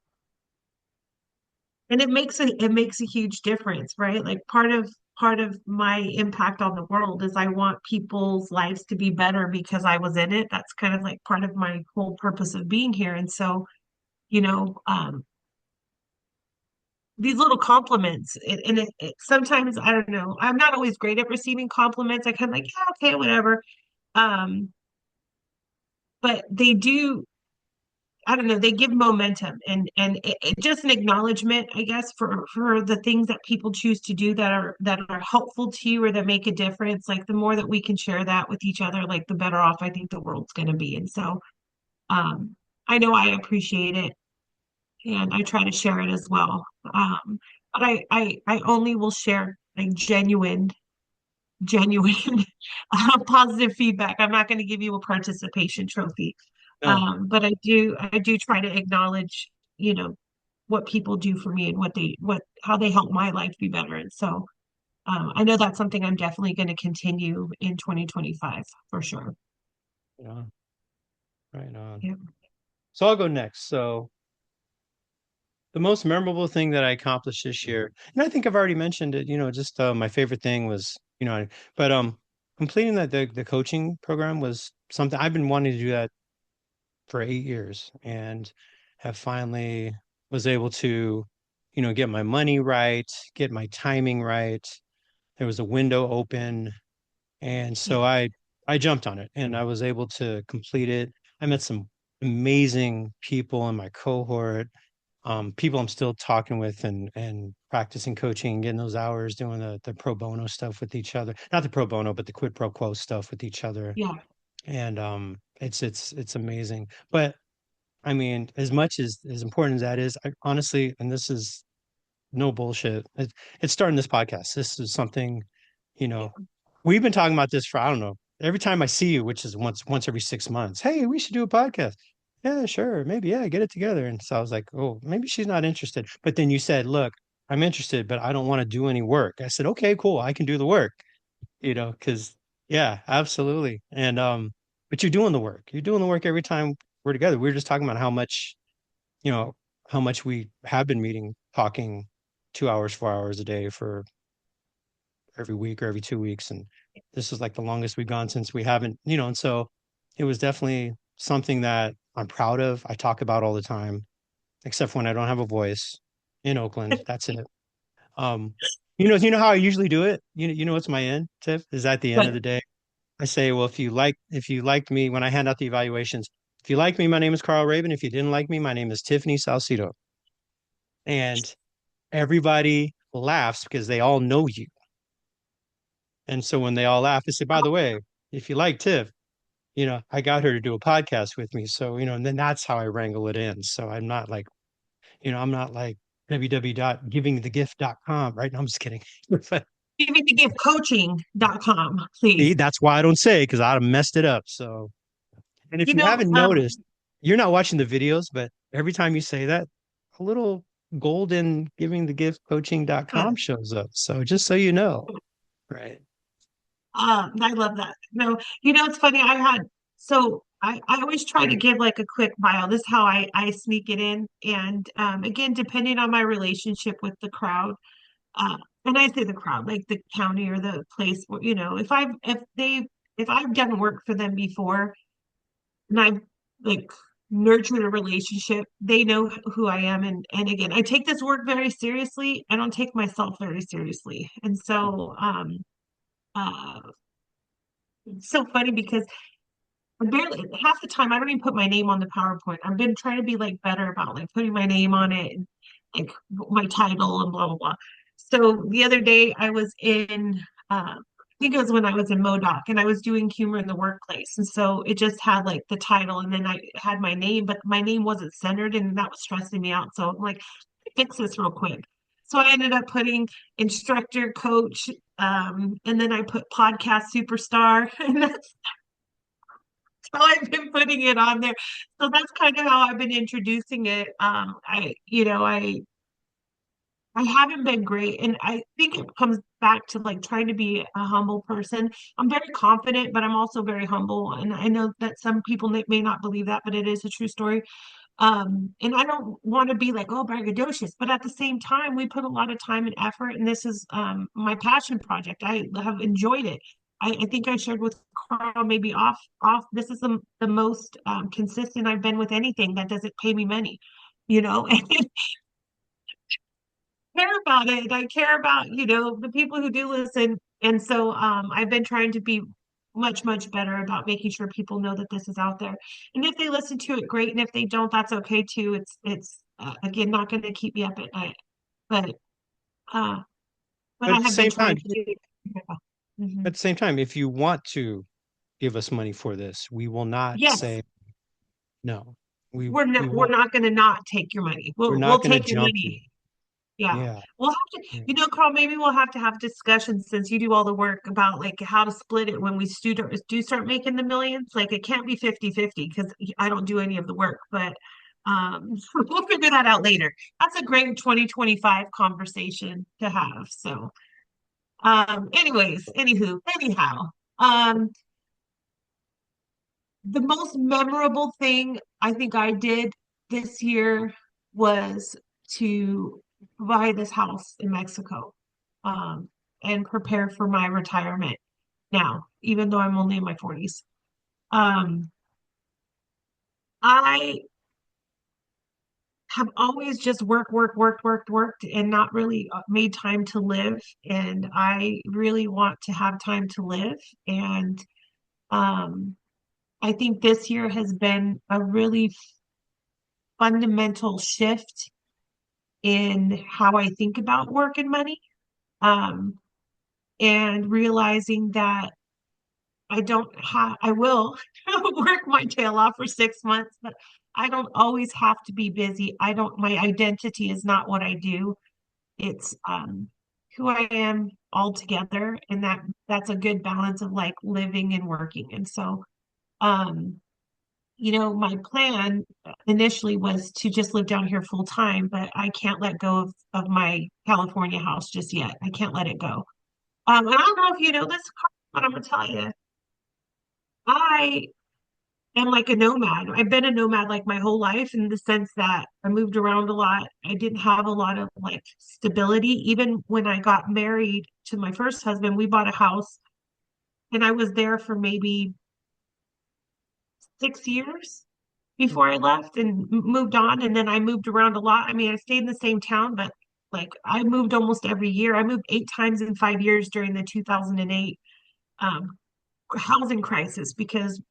and it makes a huge difference, right? Like part of my impact on the world is I want people's lives to be better because I was in it. That's kind of like part of my whole purpose of being here. And so, you know, um, these little compliments and sometimes I don't know, I'm not always great at receiving compliments. I kind of like, yeah, okay, whatever. Um, but they do, I don't know, they give momentum and just an acknowledgement, I guess, for the things that people choose to do that are helpful to you or that make a difference. Like the more that we can share that with each other, like the better off I think the world's going to be. And so, um, I know I appreciate it and I try to share it as well. But I only will share like genuine positive feedback. I'm not going to give you a participation trophy. No, But I do try to acknowledge, what people do for me and how they help my life be better. And so I know that's something I'm definitely going to continue in 2025 for sure. yeah, right on. Yeah. So I'll go next. So the most memorable thing that I accomplished this year, and I think I've already mentioned it, just my favorite thing was, but completing the coaching program was something I've been wanting to do that for 8 years and have finally was able to, get my money right, get my timing right. There was a window open, and so Yeah. I jumped on it and I was able to complete it. I met some amazing people in my cohort, people I'm still talking with and practicing coaching and getting those hours doing the pro bono stuff with each other. Not the pro bono, but the quid pro quo stuff with each other. Yeah. And it's amazing. But I mean, as much as important as that is, I honestly, and this is no bullshit. It's starting this podcast. This is something, you know, Yeah. we've been talking about this for, I don't know, every time I see you, which is once every 6 months. Hey, we should do a podcast. Yeah, sure, maybe, yeah, get it together. And so I was like, oh, maybe she's not interested. But then you said, look, I'm interested, but I don't want to do any work. I said, okay, cool, I can do the work, because yeah, absolutely. And but you're doing the work. You're doing the work every time we're together. We were just talking about you know, how much we have been meeting, talking 2 hours, 4 hours a day for every week or every 2 weeks. And this is like the longest we've gone since we haven't, and so it was definitely something that I'm proud of. I talk about all the time, except when I don't have a voice in Oakland. That's it. Um, you know how I usually do it? You know what's my end tip is at the end of But the day. I say, well, if you liked me when I hand out the evaluations, If you like me, my name is Carl Raven. If you didn't like me, my name is Tiffany Salcido. And everybody laughs because they all know you. And so when they all laugh, they say, by the way, if you like Tiff, I got her to do a podcast with me. So, and then that's how I wrangle it in. So I'm not like www.givingthegift.com, right? No, I'm just kidding. But Givingthegifcoaching.com, please. see, that's why I don't say because I'd have messed it up. So, and if You you know, haven't noticed, you're not watching the videos, but every time you say that, a little golden givingthegiftcoaching.com shows up. So just so you know, right? I love that. No, it's funny. I always try to give like a quick bio. This is how I sneak it in. And again, depending on my relationship with the crowd, uh, and I say the crowd, like the county or the place where, if I've done work for them before and I've like nurtured a relationship, they know who I am. And again, I take this work very seriously. I don't take myself very seriously. And so, uh, it's so funny because I barely half the time I don't even put my name on the PowerPoint. I've been trying to be like better about like putting my name on it and like my title and blah blah blah. So the other day I was in I think it was when I was in Modoc and I was doing humor in the workplace. And so it just had like the title and then I had my name, but my name wasn't centered and that was stressing me out. So I'm like, fix this real quick. So I ended up putting instructor, coach, and then I put podcast superstar, and that's how I've been putting it on there. So that's kind of how I've been introducing it. I haven't been great, and I think it comes back to like trying to be a humble person. I'm very confident, but I'm also very humble, and I know that some people may not believe that, but it is a true story. And I don't want to be like, oh, braggadocious, but at the same time, we put a lot of time and effort, and this is my passion project. I have enjoyed it. I think I shared with Carl maybe off. This is the most consistent I've been with anything that doesn't pay me money, and I care about it. I care about, the people who do listen. And so I've been trying to be much, much better about making sure people know that this is out there. And if they listen to it, great. And if they don't, that's okay too. It's again not going to keep me up at night. But uh, but But I at the have been same trying time, to do it. Mhm. at the same time, if you want to give us money for this, we will not Yes, say no. We we're we not we're won't. not going to not take your money. We're We'll not going to take your jump you. money. Yeah. Yeah. We'll have to, Yeah. Carl, maybe we'll have to have discussions since you do all the work about like how to split it when we do start making the millions. Like it can't be 50-50 because I don't do any of the work, but we'll figure that out later. That's a great 2025 conversation to have. So anyhow. Um the most memorable thing I think I did this year was to buy this house in Mexico, um, and prepare for my retirement now, even though I'm only in my 40s. Um, I have always just worked, and not really made time to live. And I really want to have time to live. And um, I think this year has been a really fundamental shift in how I think about work and money. Um, and realizing that I will work my tail off for 6 months, but I don't always have to be busy. My identity is not what I do. It's who I am altogether. And that's a good balance of like living and working. And so, um, my plan initially was to just live down here full time, but I can't let go of my California house just yet. I can't let it go. And I don't know if you know this, but I'm gonna tell you, I am like a nomad. I've been a nomad like my whole life in the sense that I moved around a lot. I didn't have a lot of like stability. Even when I got married to my first husband, we bought a house and I was there for maybe 6 years before I left and moved on. And then I moved around a lot. I mean, I stayed in the same town, but like I moved almost every year. I moved 8 times in 5 years during the 2008 um, housing crisis because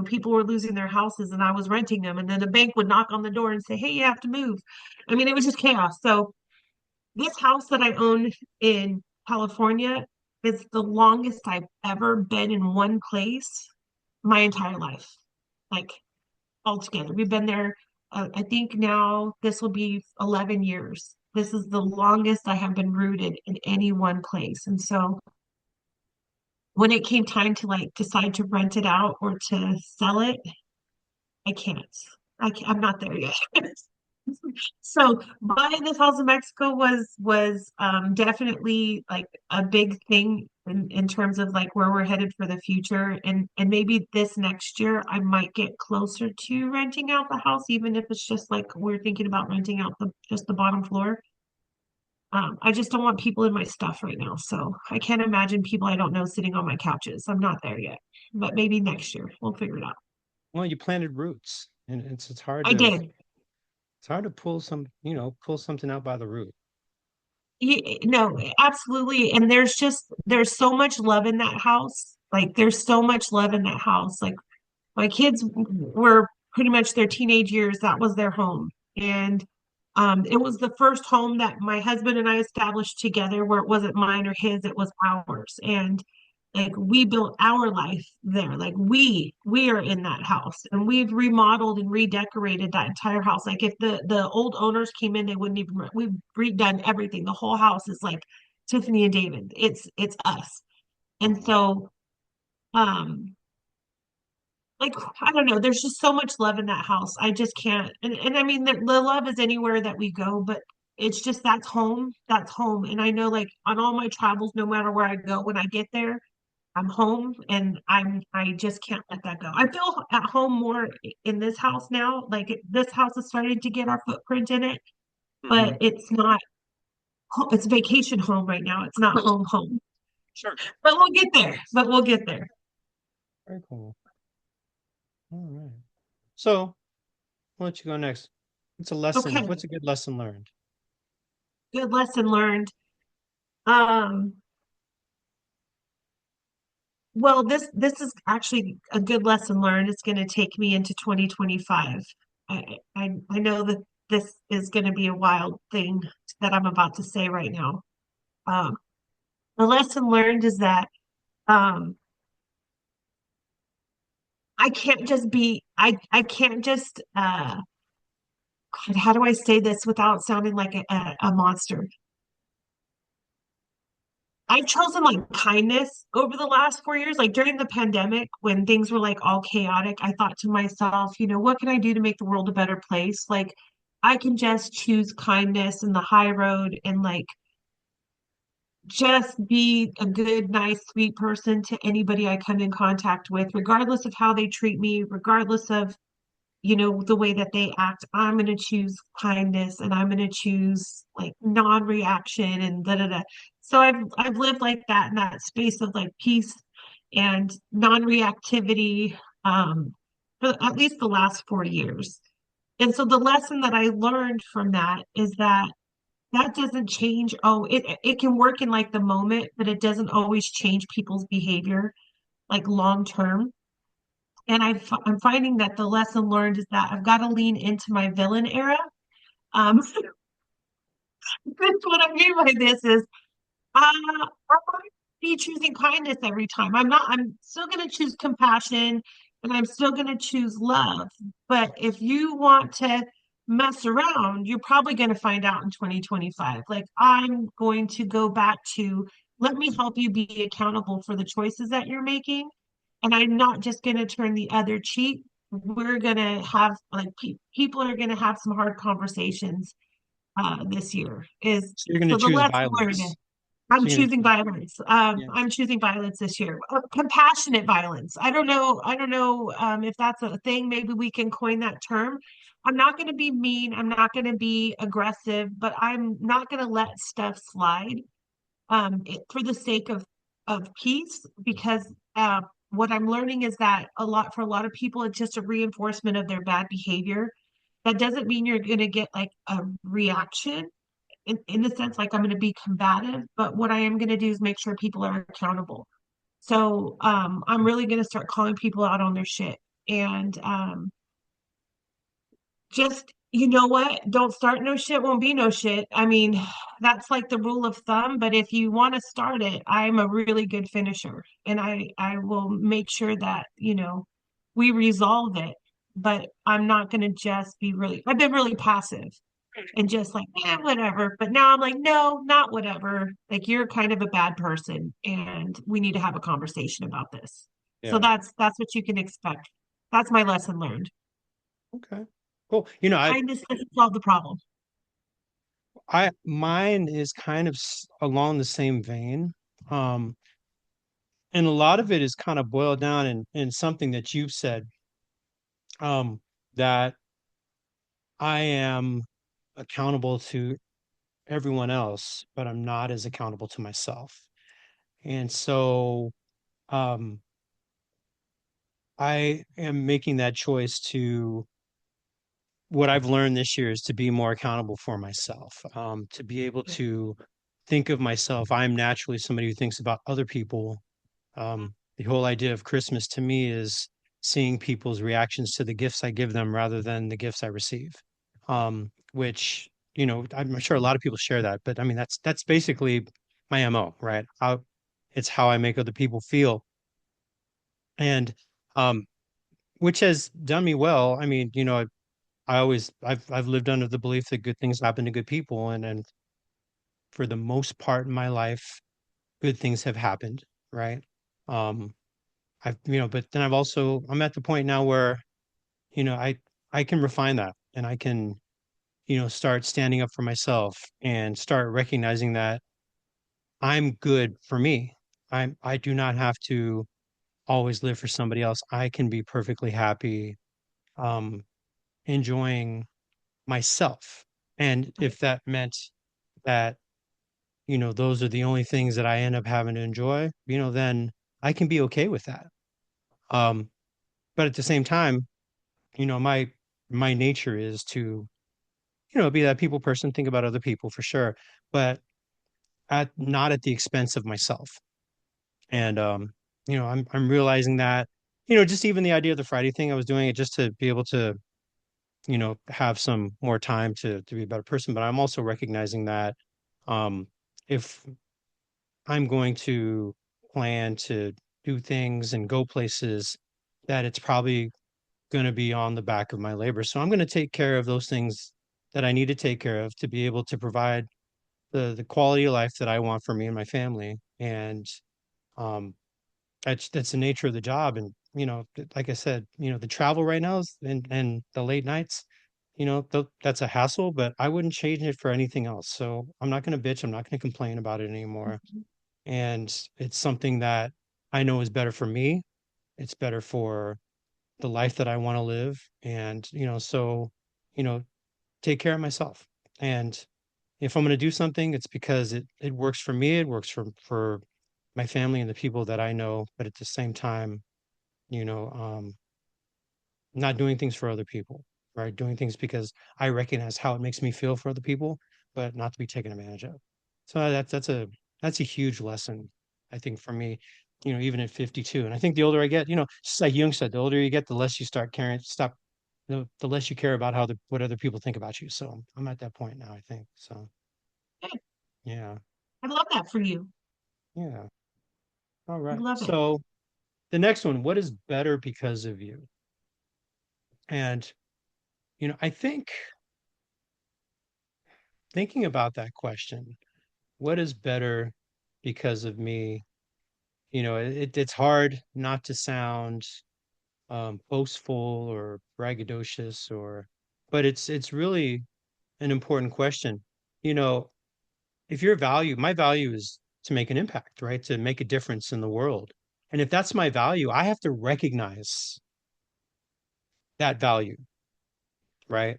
people were losing their houses and I was renting them. And then the bank would knock on the door and say, hey, you have to move. I mean, it was just chaos. So this house that I own in California is the longest I've ever been in one place my entire life. Like altogether. We've been there, I think now this will be 11 years. This is the longest I have been rooted in any one place. And so when it came time to like decide to rent it out or to sell it, I can't. I'm not there yet. So buying this house in Mexico was definitely like a big thing in terms of like where we're headed for the future. And maybe this next year I might get closer to renting out the house, even if it's just like we're thinking about renting out the bottom floor. I just don't want people in my stuff right now. So I can't imagine people I don't know sitting on my couches. I'm not there yet. But maybe next year we'll figure it out. Well, you planted roots, and it's hard I to did. pull pull something out by the root. No, absolutely. And there's so much love in that house. Like there's so much love in that house. Like my kids were pretty much their teenage years, that was their home. And it was the first home that my husband and I established together where it wasn't mine or his, it was ours. And like we built our life there. Like we are in that house and we've remodeled and redecorated that entire house. Like if the old owners came in, they wouldn't even we've redone everything. The whole house is like Tiffany and David. It's us. And Oh, so um like I don't know, there's just so much love in that house. I just can't. And I mean the love is anywhere that we go, but it's just that's home. That's home. And I know like on all my travels, no matter where I go, when I get there, I'm home and I just can't let that go. I feel at home more in this house now. Like this house is starting to get our footprint in it, hmm. but it's not it's vacation home right now. It's not home home. Sure. But we'll get there. But we'll get there. Very cool. All right. So, I'll let you go next. What's a lesson? Okay. What's a good lesson learned? Good lesson learned. Um well this is actually a good lesson learned. It's going to take me into 2025. I know that this is going to be a wild thing that I'm about to say right now. Um, the lesson learned is that um, I can't just God, how do I say this without sounding like a monster? I've chosen like kindness over the last 4 years. Like during the pandemic, when things were like all chaotic, I thought to myself, what can I do to make the world a better place? Like I can just choose kindness and the high road and like just be a good, nice, sweet person to anybody I come in contact with, regardless of how they treat me, regardless of, the way that they act. I'm going to choose kindness and I'm going to choose like non-reaction and da da da. So I've lived like that in that space of like peace and non-reactivity for at least the last 4 years. And so the lesson that I learned from that is that doesn't change. Oh, it can work in like the moment, but it doesn't always change people's behavior like long term. And I'm finding that the lesson learned is that I've got to lean into my villain era. That's what I mean by this is I'm not be choosing kindness every time. I'm still going to choose compassion and I'm still going to choose love. But if you want to mess around, you're probably going to find out in 2025. Like, I'm going to go back to let me help you be accountable for the choices that you're making. And I'm not just going to turn the other cheek. We're going to have, like, people are going to have some hard conversations this year. Is So you're going to so the choose lesson learned. violence. I'm So you're going to choosing choose, violence. yeah. I'm choosing violence this year. Compassionate violence. I don't know. I don't know if that's a thing. Maybe we can coin that term. I'm not going to be mean. I'm not going to be aggressive, but I'm not going to let stuff slide for the sake of peace. Because what I'm learning is that for a lot of people, it's just a reinforcement of their bad behavior. That doesn't mean you're going to get like a reaction in the sense like I'm going to be combative, but what I am going to do is make sure people are accountable. So I'm really gonna start calling people out on their shit. And just, you know what? Don't start no shit, won't be no shit. I mean, that's like the rule of thumb, but if you want to start it, I'm a really good finisher and I will make sure that, we resolve it. But I'm not going to just be really, I've been really passive and just like, yeah, whatever. But now I'm like, no, not whatever. Like you're kind of a bad person and we need to have a conversation about this. So Yeah. that's what you can expect. That's my lesson learned. Okay. Cool. Kindness doesn't solve the problem. Mine is kind of along the same vein. Um, and a lot of it is kind of boiled down in something that you've said, that I am accountable to everyone else, but I'm not as accountable to myself. And so, um, I am making that choice to what I've learned this year is to be more accountable for myself, to be able to think of myself. I'm naturally somebody who thinks about other people. The whole idea of Christmas to me is seeing people's reactions to the gifts I give them rather than the gifts I receive. Which, I'm sure a lot of people share that, but I mean, that's basically my MO, right? It's how I make other people feel. And, um, which has done me well. I mean, I've lived under the belief that good things happen to good people, and for the most part in my life, good things have happened, right? Um, but then I'm at the point now where, you know, I I can refine that and I can, start standing up for myself and start recognizing that I'm good for me. I do not have to always live for somebody else. I can be perfectly happy, um, enjoying myself. And if that meant that, those are the only things that I end up having to enjoy, then I can be okay with that. Um, but at the same time, my nature is to, be that people person, think about other people for sure, but not at the expense of myself. And I'm realizing that, just even the idea of the Friday thing, I was doing it just to be able to, have some more time to be a better person. But I'm also recognizing that, um, if I'm going to plan to do things and go places, that it's probably going to be on the back of my labor. So I'm going to take care of those things that I need to take care of to be able to provide the quality of life that I want for me and my family. And um, that's the nature of the job. And like I said, the travel right now and the late nights. That's a hassle, but I wouldn't change it for anything else. So I'm not going to bitch. I'm not going to complain about it anymore. And it's something that I know is better for me. It's better for the life that I want to live. And, you know, take care of myself. And if I'm going to do something, it's because it works for me. It works for my family and the people that I know. But at the same time, you know, um, not doing things for other people, right? Doing things because I recognize how it makes me feel for other people, but not to be taken advantage of. So that's a huge lesson, I think, for me, even at 52. And I think the older I get, just like Jung said, the older you get, the less you start caring, the less you care about what other people think about you. So I'm at that point now, I think. So Good. yeah, I love that for you. yeah. All I right. love it. So the next one, what is better because of you? And I think thinking about that question, what is better because of me? It's hard not to sound boastful or braggadocious, but it's really an important question. You know, if my value is to make an impact, right? To make a difference in the world. And if that's my value, I have to recognize that value, right?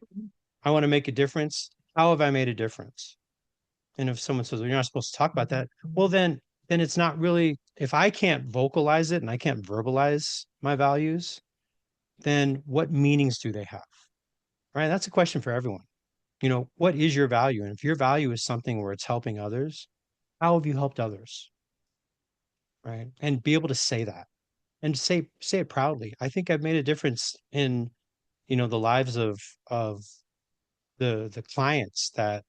I want to make a difference. How have I made a difference? And if someone says, well, you're not supposed to talk about that, well, then it's not really, if I can't vocalize it and I can't verbalize my values, then what meanings do they have? Right? That's a question for everyone. What is your value? And if your value is something where it's helping others, how have you helped others? right? And be able to say that and say it proudly. I think I've made a difference in, the lives of the clients that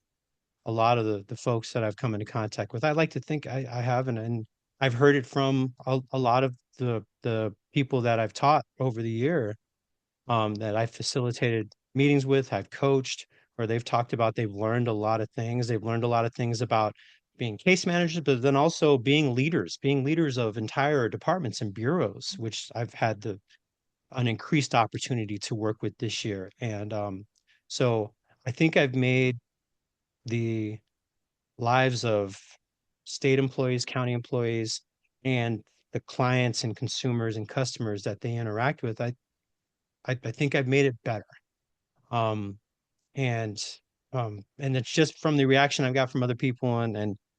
a lot of the folks that I've come into contact with. I like to think I have, and I've heard it from a lot of the people that I've taught over the year, that I've facilitated meetings with, I've coached, or they've talked about they've learned a lot of things. They've learned a lot of things about being case managers, but then also being leaders of entire departments and bureaus, which I've had an increased opportunity to work with this year. And so I think I've made the lives of state employees, county employees, and the clients and consumers and customers that they interact with, I think I've made it better. Um, and and it's just from the reaction I've got from other people and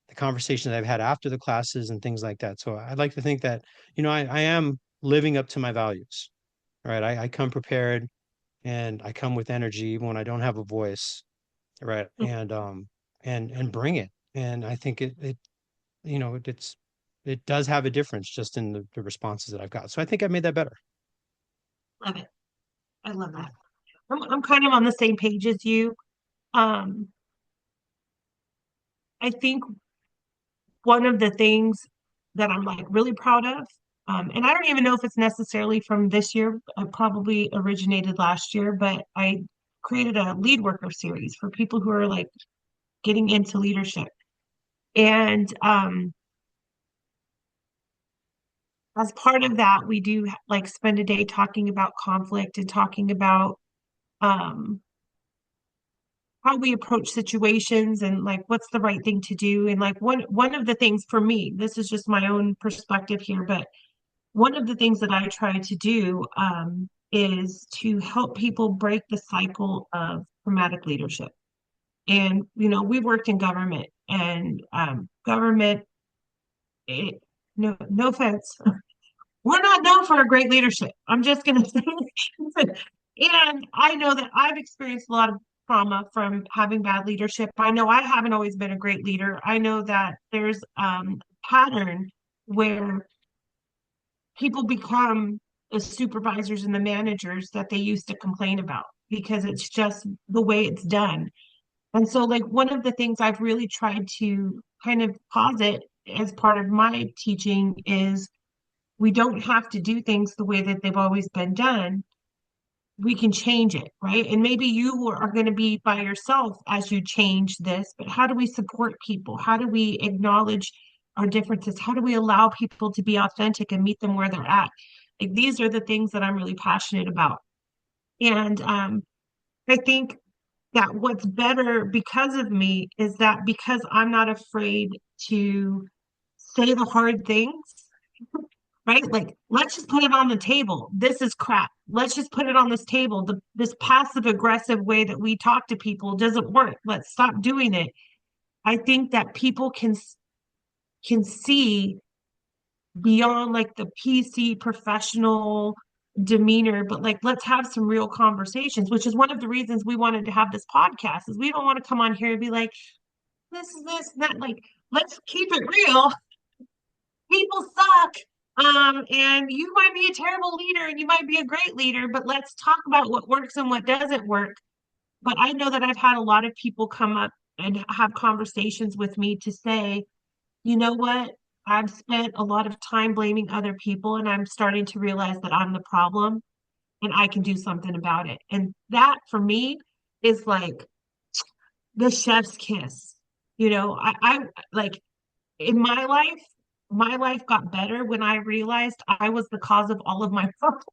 the conversations I've had after the classes and things like that. So I'd like to think that, I am living up to my values, right? I come prepared and I come with energy even when I don't have a voice, right? And bring it. And I think it does have a difference just in the responses that I've got. So I think I made that better. Love it. I love that. I'm kind of on the same page as you. Um, I think one of the things that I'm like really proud of, and I don't even know if it's necessarily from this year, it probably originated last year, but I created a lead worker series for people who are like getting into leadership. And as part of that, we do like spend a day talking about conflict and talking about um, how we approach situations and like what's the right thing to do. And like one of the things for me, this is just my own perspective here, but one of the things that I try to do is to help people break the cycle of traumatic leadership. And we worked in government, and government, it, no offense, we're not known for a great leadership. I'm just going to say, and I know that I've experienced a lot of trauma from having bad leadership. I know I haven't always been a great leader. I know that there's pattern where people become the supervisors and the managers that they used to complain about because it's just the way it's done. And so, like, one of the things I've really tried to kind of posit as part of my teaching is we don't have to do things the way that they've always been done. We can change it, right? And maybe you are going to be by yourself as you change this, but how do we support people? How do we acknowledge our differences? How do we allow people to be authentic and meet them where they're at? Like these are the things that I'm really passionate about. And I think that what's better because of me is that because I'm not afraid to say the hard things, right? Like, let's just put it on the table. This is crap. Let's just put it on this table. This passive aggressive way that we talk to people doesn't work. Let's stop doing it. I think that people can see beyond like the PC professional demeanor, but like let's have some real conversations, which is one of the reasons we wanted to have this podcast. Is we don't want to come on here and be like, this is this, that. Like, let's keep it real. People suck. And you might be a terrible leader and you might be a great leader, but let's talk about what works and what doesn't work. But I know that I've had a lot of people come up and have conversations with me to say, you know what? I've spent a lot of time blaming other people, and I'm starting to realize that I'm the problem and I can do something about it. And that for me is like the chef's kiss. I like in my life got better when I realized I was the cause of all of my problems.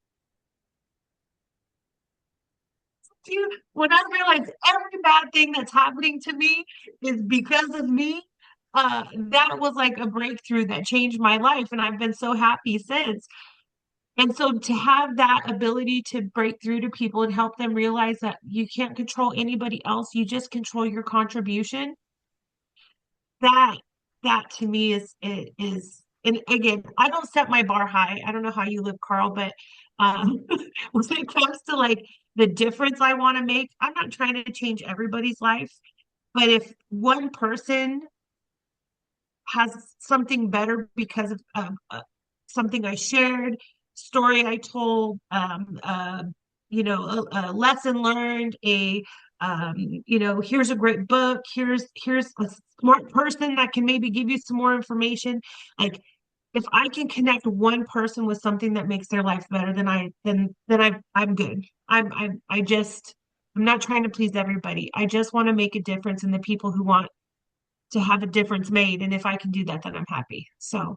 Dude, when I realized every bad thing that's happening to me is because of me, that was like a breakthrough that changed my life. And I've been so happy since. And so to have that ability to break through to people and help them realize that you can't control anybody else, you just control your contribution. That that to me is and again, I don't set my bar high. I don't know how you live, Carl, but when it comes to like the difference I want to make, I'm not trying to change everybody's life. But if one person has something better because of something I shared, story I told, a lesson learned, here's a great book, here's a smart person that can maybe give you some more information. Like if I can connect one person with something that makes their life better, I'm good. I'm not trying to please everybody. I just want to make a difference in the people who want to have a difference made. And if I can do that, then I'm happy. So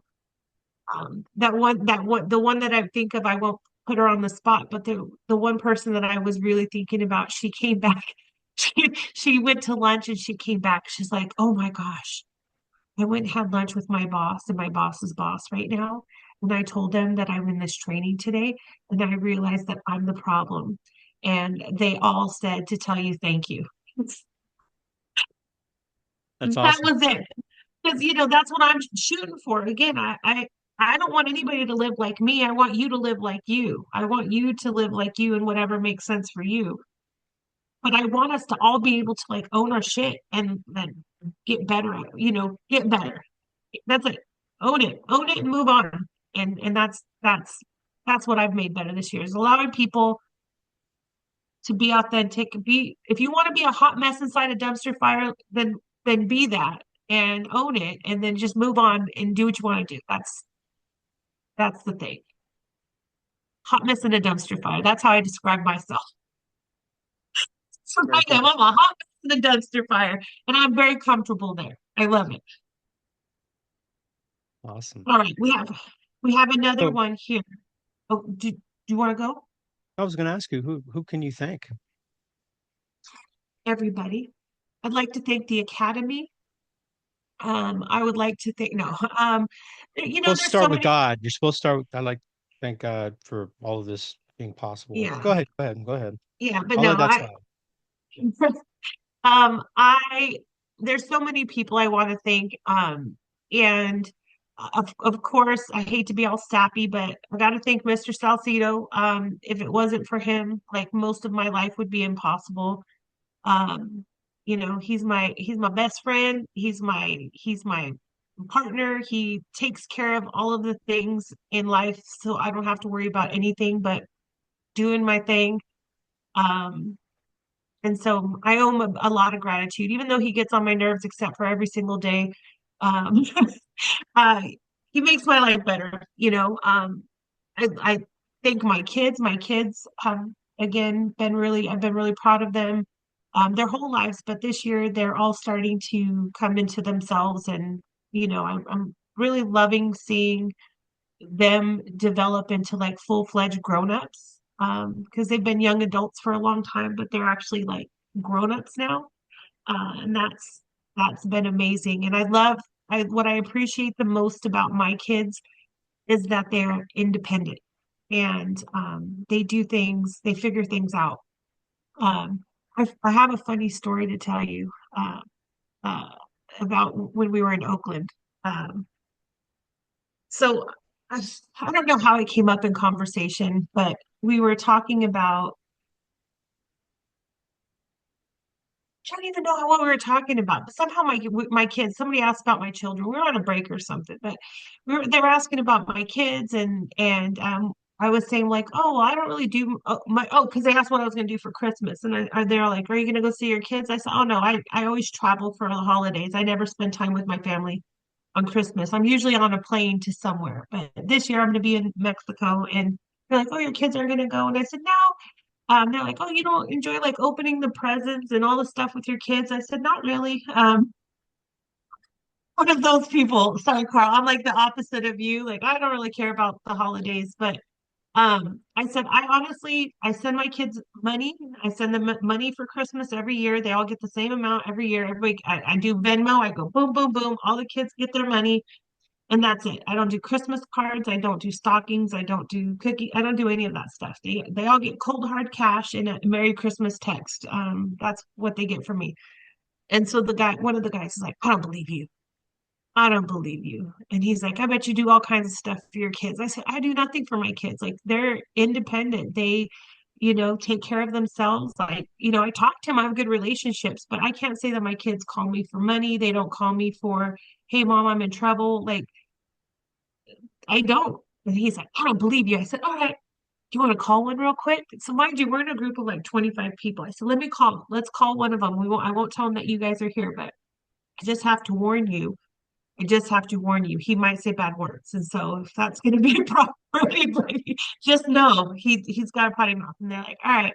the one that I think of, I won't put her on the spot, but the one person that I was really thinking about, she came back. She went to lunch and she came back. She's like, oh my gosh, I went and had lunch with my boss and my boss's boss right now. And I told them that I'm in this training today. And I realized that I'm the problem. And they all said to tell you thank you. That's That awesome. was it. Because that's what I'm shooting for. Again, I don't want anybody to live like me. I want you to live like you. I want you to live like you and whatever makes sense for you. But I want us to all be able to like own our shit and then get better at it, get better. That's it. Own it and move on. And that's what I've made better this year is allowing people to be authentic. Be if you want to be a hot mess inside a dumpster fire, then be that and own it and then just move on and do what you want to do. That's the thing. Hot mess in a dumpster fire. That's how I describe myself. So I Very am. cool. I'm a hot mess in a dumpster fire, and I'm very comfortable there. I love it. Awesome. All right, we have another So one here. Oh, do you want to go? I was going to ask you, who can you thank? Everybody. I'd like to thank the Academy. I would like to thank no. Supposed to There's so start with many. God. You're supposed to start with, I like to thank God for all of this being possible. Yeah, Go ahead. Go ahead. Go ahead. yeah, but I'll no, let that slide. I there's so many people I want to thank. And of course, I hate to be all sappy, but I got to thank Mr. Salcedo. If it wasn't for him, like most of my life would be impossible. Um, he's my best friend. He's my partner. He takes care of all of the things in life, so I don't have to worry about anything but doing my thing. Um, and so I owe him a lot of gratitude, even though he gets on my nerves, except for every single day. Um, uh, he makes my life better, I thank my kids. My kids have again I've been really proud of them, their whole lives, but this year they're all starting to come into themselves, and I'm really loving seeing them develop into like full-fledged grown-ups, because they've been young adults for a long time, but they're actually like grown-ups now, and that's been amazing. And what I appreciate the most about my kids is that they're independent and they figure things out. Um, I have a funny story to tell you uh, about when we were in Oakland. Um, so I, I don't know how it came up in conversation, but we were talking about, I don't even know what we were talking about. But somehow my kids, somebody asked about my children. We were on a break or something, but they were asking about my kids, and I was saying like, oh, well, I don't really do because they asked what I was going to do for Christmas, and they're like, are you going to go see your kids? I said, oh no, I always travel for the holidays. I never spend time with my family on Christmas. I'm usually on a plane to somewhere, but this year I'm going to be in Mexico, and they're like, oh, your kids are going to go, and I said no. They're like, oh, you don't enjoy like opening the presents and all the stuff with your kids? I said, not really. One of those people. Sorry, Carl. I'm like the opposite of you. Like, I don't really care about the holidays, but I said, I send my kids money. I send them money for Christmas every year. They all get the same amount every year. I do Venmo. I go boom, boom, boom. All the kids get their money. And that's it. I don't do Christmas cards. I don't do stockings. I don't do cookie. I don't do any of that stuff. They all get cold hard cash and a Merry Christmas text. That's what they get from me. And so one of the guys is like, I don't believe you. I don't believe you. And he's like, I bet you do all kinds of stuff for your kids. I said, I do nothing for my kids. Like they're independent. take care of themselves. Like, I talk to him, I have good relationships, but I can't say that my kids call me for money. They don't call me for, hey, mom, I'm in trouble. Like, I don't. And he's like, I don't believe you. I said, all right, do you want to call one real quick? So mind you, we're in a group of like 25 people. I said, let me call. Let's call one of them. I won't tell him that you guys are here, but I just have to warn you. I just have to warn you. He might say bad words. And so if that's going to be a problem for anybody, just know he's got a potty mouth. And they're like, all right.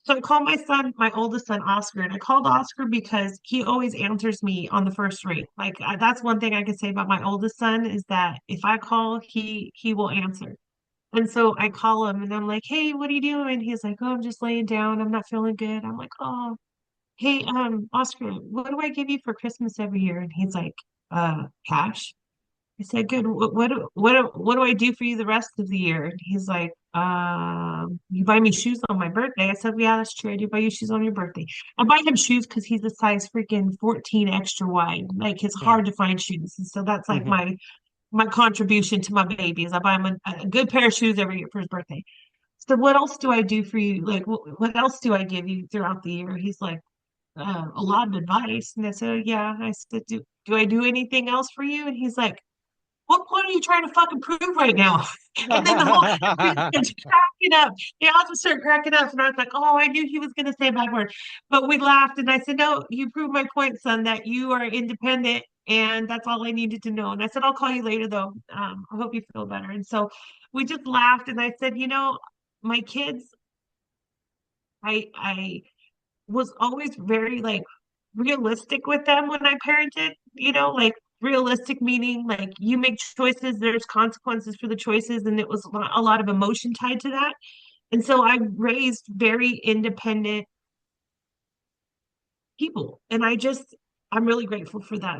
So I called my son, my oldest son, Oscar, and I called Oscar because he always answers me on the first ring. Like that's one thing I can say about my oldest son is that if I call, he will answer. And so I call him and I'm like, "Hey, what are you doing?" He's like, "Oh, I'm just laying down. I'm not feeling good." I'm like, "Oh, hey, Oscar, what do I give you for Christmas every year?" And he's like, cash." I said, "Good. What do I do for you the rest of the year?" And he's like, you buy me shoes on my birthday." I said, "Yeah, that's true. I do buy you shoes on your birthday." I buy him shoes because he's a size freaking 14 extra wide. Like it's Yeah. hard to find shoes. And so that's like Hmm. my contribution to my baby is I buy him a good pair of shoes every year for his birthday. So what else do I do for you? Like what else do I give you throughout the year? He's like, a lot of advice. And I said, "Oh, yeah." I said, do I do anything else for you?" And he's like, "What point are you trying to fucking prove right now?" And then the whole we started cracking up. They all just started cracking up. And I was like, oh, I knew he was going to say a bad word. But we laughed. And I said, "No, you proved my point, son, that you are independent. And that's all I needed to know." And I said, "I'll call you later, though. I hope you feel better." And so we just laughed. And I said, my kids, I was always very like realistic with them when I parented, like realistic meaning like you make choices, there's consequences for the choices, and it was a lot of emotion tied to that. And so I raised very independent people, and I'm really grateful for that.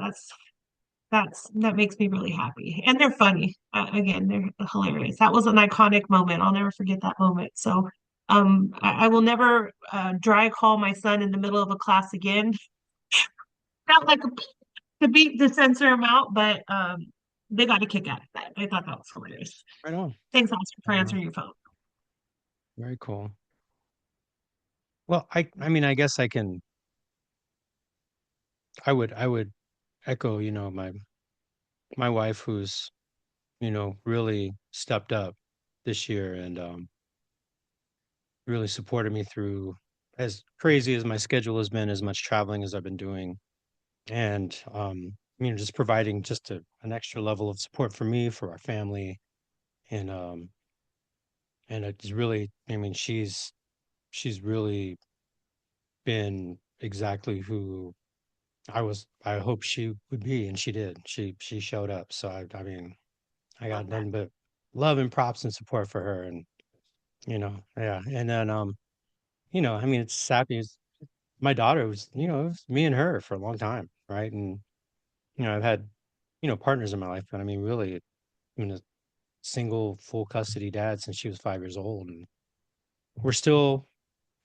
That makes me really happy, and they're funny. Again, they're hilarious. That was an iconic moment. I'll never forget that moment. So I will never dry call my son in the middle of a class again. Not like to beat the censor him out, but they got a kick out of that. I thought that was hilarious. Right on. Thanks, Oscar, for Right on. answering your phone. Very cool. Well, I mean, I guess I would echo, my wife who's, really stepped up this year and really supported me through as crazy as my schedule has been, as much traveling as I've been doing, and just providing just an extra level of support for me, for our family, and it's really, I mean, she's really been exactly who I hoped she would be, and she did. She showed up. So I mean, I got Love that. nothing but love and props and support for her, and yeah. And then I mean, it's sappy. My daughter was, it was me and her for a long time, right? And I've had partners in my life, but I mean, really, been a single full custody dad since she was 5 years old, and we're still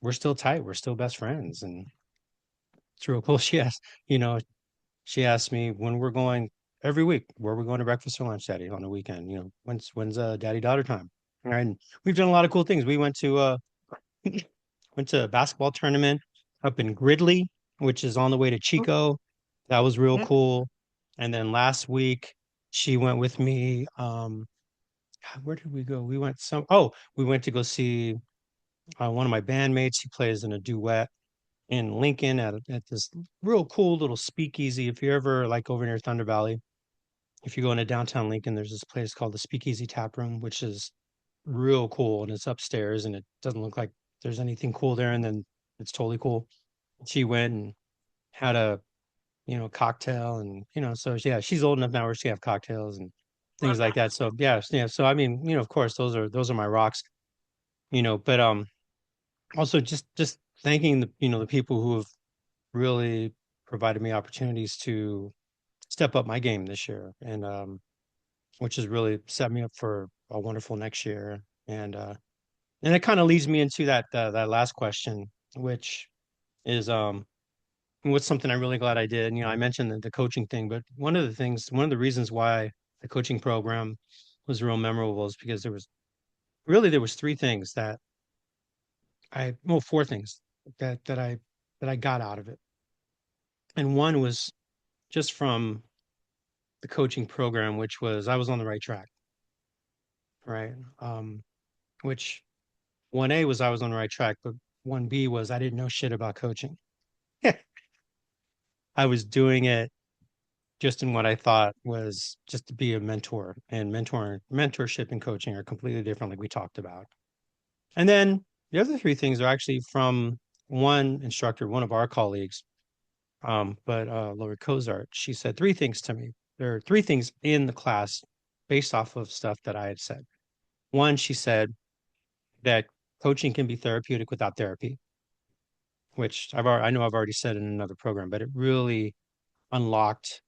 we're still tight. We're still best friends, and it's real cool. You know, She asked me when we're going every week, where we're going to breakfast or lunch, Daddy, on the weekend. When's daddy daughter time? And we've done a lot of cool things. We went to a basketball tournament up in Gridley, which is on the way to Chico. That was real Okay. cool. And then last week she went with me. Where did we go? We went to go see one of my bandmates. He plays in a duet in Lincoln at this real cool little speakeasy. If you're ever like over near Thunder Valley, if you go into downtown Lincoln, there's this place called the Speakeasy Tap Room, which is real cool, and it's upstairs, and it doesn't look like there's anything cool there, and then it's totally cool. She went and had a cocktail, and so yeah, she's old enough now where she have cocktails and things Love like that. that. So yeah. So I mean, of course, those are my rocks. But also just thanking the people who have really provided me opportunities to step up my game this year, and which has really set me up for a wonderful next year. And it kind of leads me into that last question, which is what's something I'm really glad I did. I mentioned the coaching thing, but one of the reasons why the coaching program was real memorable is because there was three things that well, four things that that I got out of it. And one was just from the coaching program, which was I was on the right track, right? Which 1A was I was on the right track, but 1B was I didn't know shit about coaching. I was doing it just in what I thought was just to be a mentor, and mentorship and coaching are completely different, like we talked about. And then the other three things are actually from one instructor, one of our colleagues, but Lori Kozart. She said three things to me. There are three things in the class based off of stuff that I had said. One, she said that coaching can be therapeutic without therapy, which I know I've already said in another program, but it really unlocked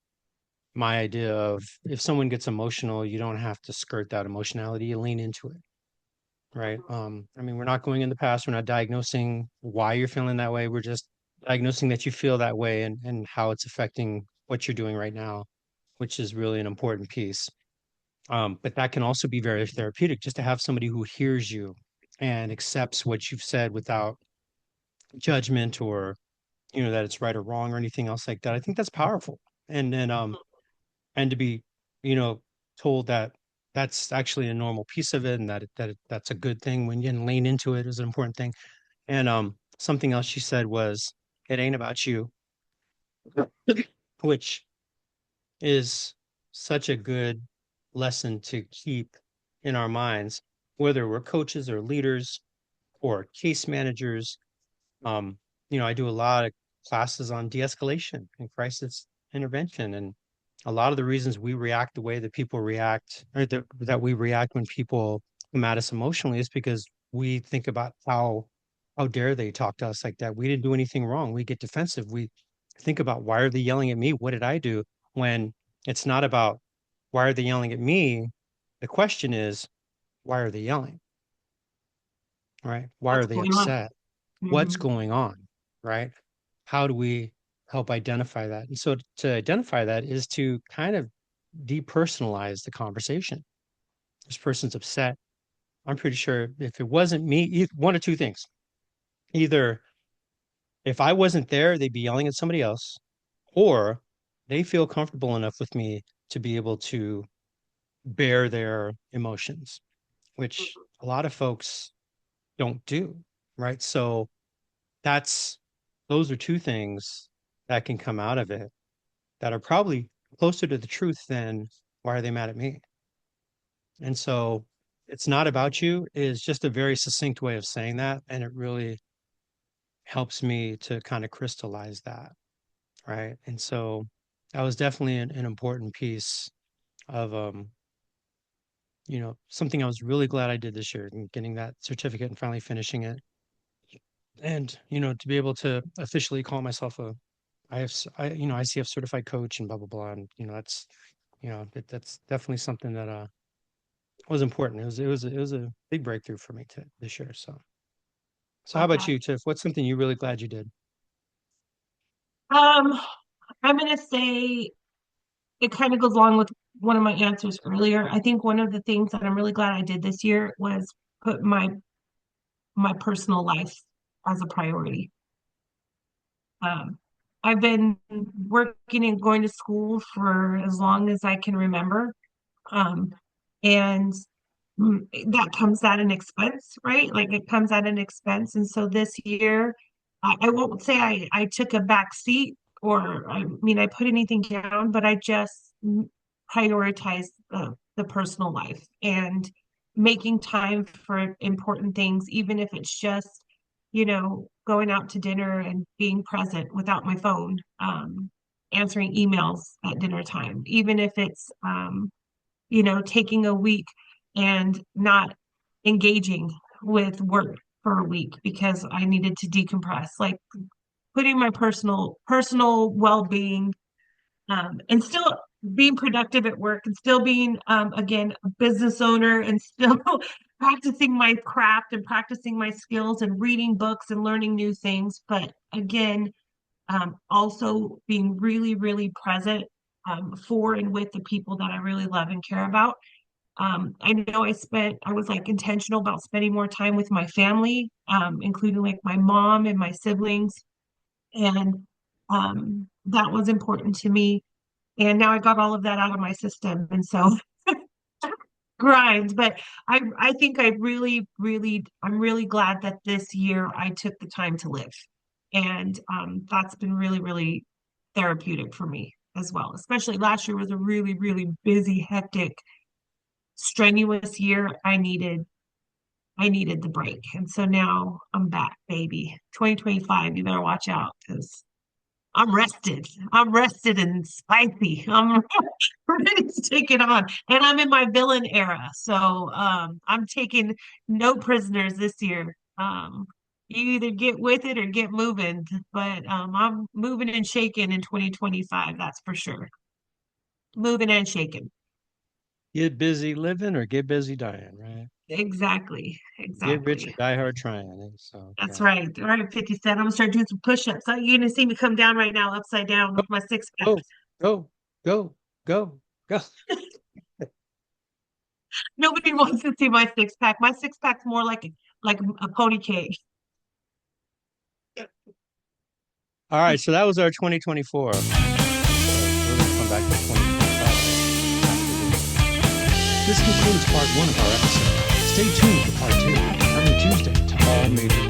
my idea of if someone gets emotional, you don't have to skirt that emotionality, you lean into it, right? I mean, we're not going in the past, we're not diagnosing why you're feeling that way. We're just diagnosing that you feel that way and how it's affecting what you're doing right now, which is really an important piece. But that can also be very therapeutic just to have somebody who hears you and accepts what you've said without judgment or that it's right or wrong or anything else like that. I think that's powerful. And to be you know told that that's actually a normal piece of it and that's a good thing when you lean into it is an important thing. And something else she said was it ain't about you, which is such a good lesson to keep in our minds, whether we're coaches or leaders or case managers. Um, I do a lot of classes on de-escalation and crisis intervention, and a lot of the reasons we react the way that people react, or that we react when people come at us emotionally, is because we think about how dare they talk to us like that? We didn't do anything wrong. We get defensive. We think about why are they yelling at me? What did I do? When it's not about why are they yelling at me? The question is, why are they yelling? Right? Why What's are they going on? upset? What's Mhm. going on, right? How do we help identify that? And so to identify that is to kind of depersonalize the conversation. This person's upset. I'm pretty sure if it wasn't me, one of two things. Either if I wasn't there, they'd be yelling at somebody else, or they feel comfortable enough with me to be able to bear their emotions, which a lot of folks don't do, right? So that's those are two things that can come out of it that are probably closer to the truth than why are they mad at me? And so it's not about you is just a very succinct way of saying that. And it really helps me to kind of crystallize that. Right. And so that was definitely an important piece of, something I was really glad I did this year and getting that certificate and finally finishing it. And, to be able to officially call myself a ICF certified coach and blah, blah, blah. And, that's definitely something that, was important. It was a big breakthrough for me to this year. So how Love about that. you, Tiff? What's something you really glad you did? Um, I'm gonna say it kind of goes along with one of my answers earlier. I think one of the things that I'm really glad I did this year was put my personal life as a priority. Um, I've been working and going to school for as long as I can remember. Um, and that comes at an expense, right? Like it comes at an expense. And so this year, I won't say I took a back seat or I mean, I put anything down, but I just prioritized the personal life and making time for important things, even if it's just, going out to dinner and being present without my phone, answering emails at dinner time, even if it's, taking a week and not engaging with work for a week because I needed to decompress, like putting my personal well-being, and still being productive at work and still being, again, a business owner and still practicing my craft and practicing my skills and reading books and learning new things. But again, also being really, really present, for and with the people that I really love and care about. I know I was like intentional about spending more time with my family, including like my mom and my siblings. And that was important to me. And now I got all of that out of my system. And so grind, but I think I'm really glad that this year I took the time to live. And that's been really therapeutic for me as well. Especially last year was a really busy, hectic, strenuous year. I needed the break. And so now I'm back, baby. 2025, you better watch out because I'm rested. I'm rested and spicy. I'm ready to take it on. And I'm in my villain era. So I'm taking no prisoners this year. You either get with it or get moving. But I'm moving and shaking in 2025, that's for sure. Moving and shaking. Get busy living or get busy dying, right? Exactly. Get rich or Exactly. die hard trying. So That's yeah. right. All right, 50 Cent. I'm gonna start doing some push-ups. So you're gonna see me come down right now, upside down with my six pack. Go, go, go, go, go. Nobody wants to see my six pack. My six pack's more like a pony cake. All right, so that was our 2024. We're gonna come back to 2025 after this. This concludes part one of our episode. Stay tuned for part two, coming Tuesday to all major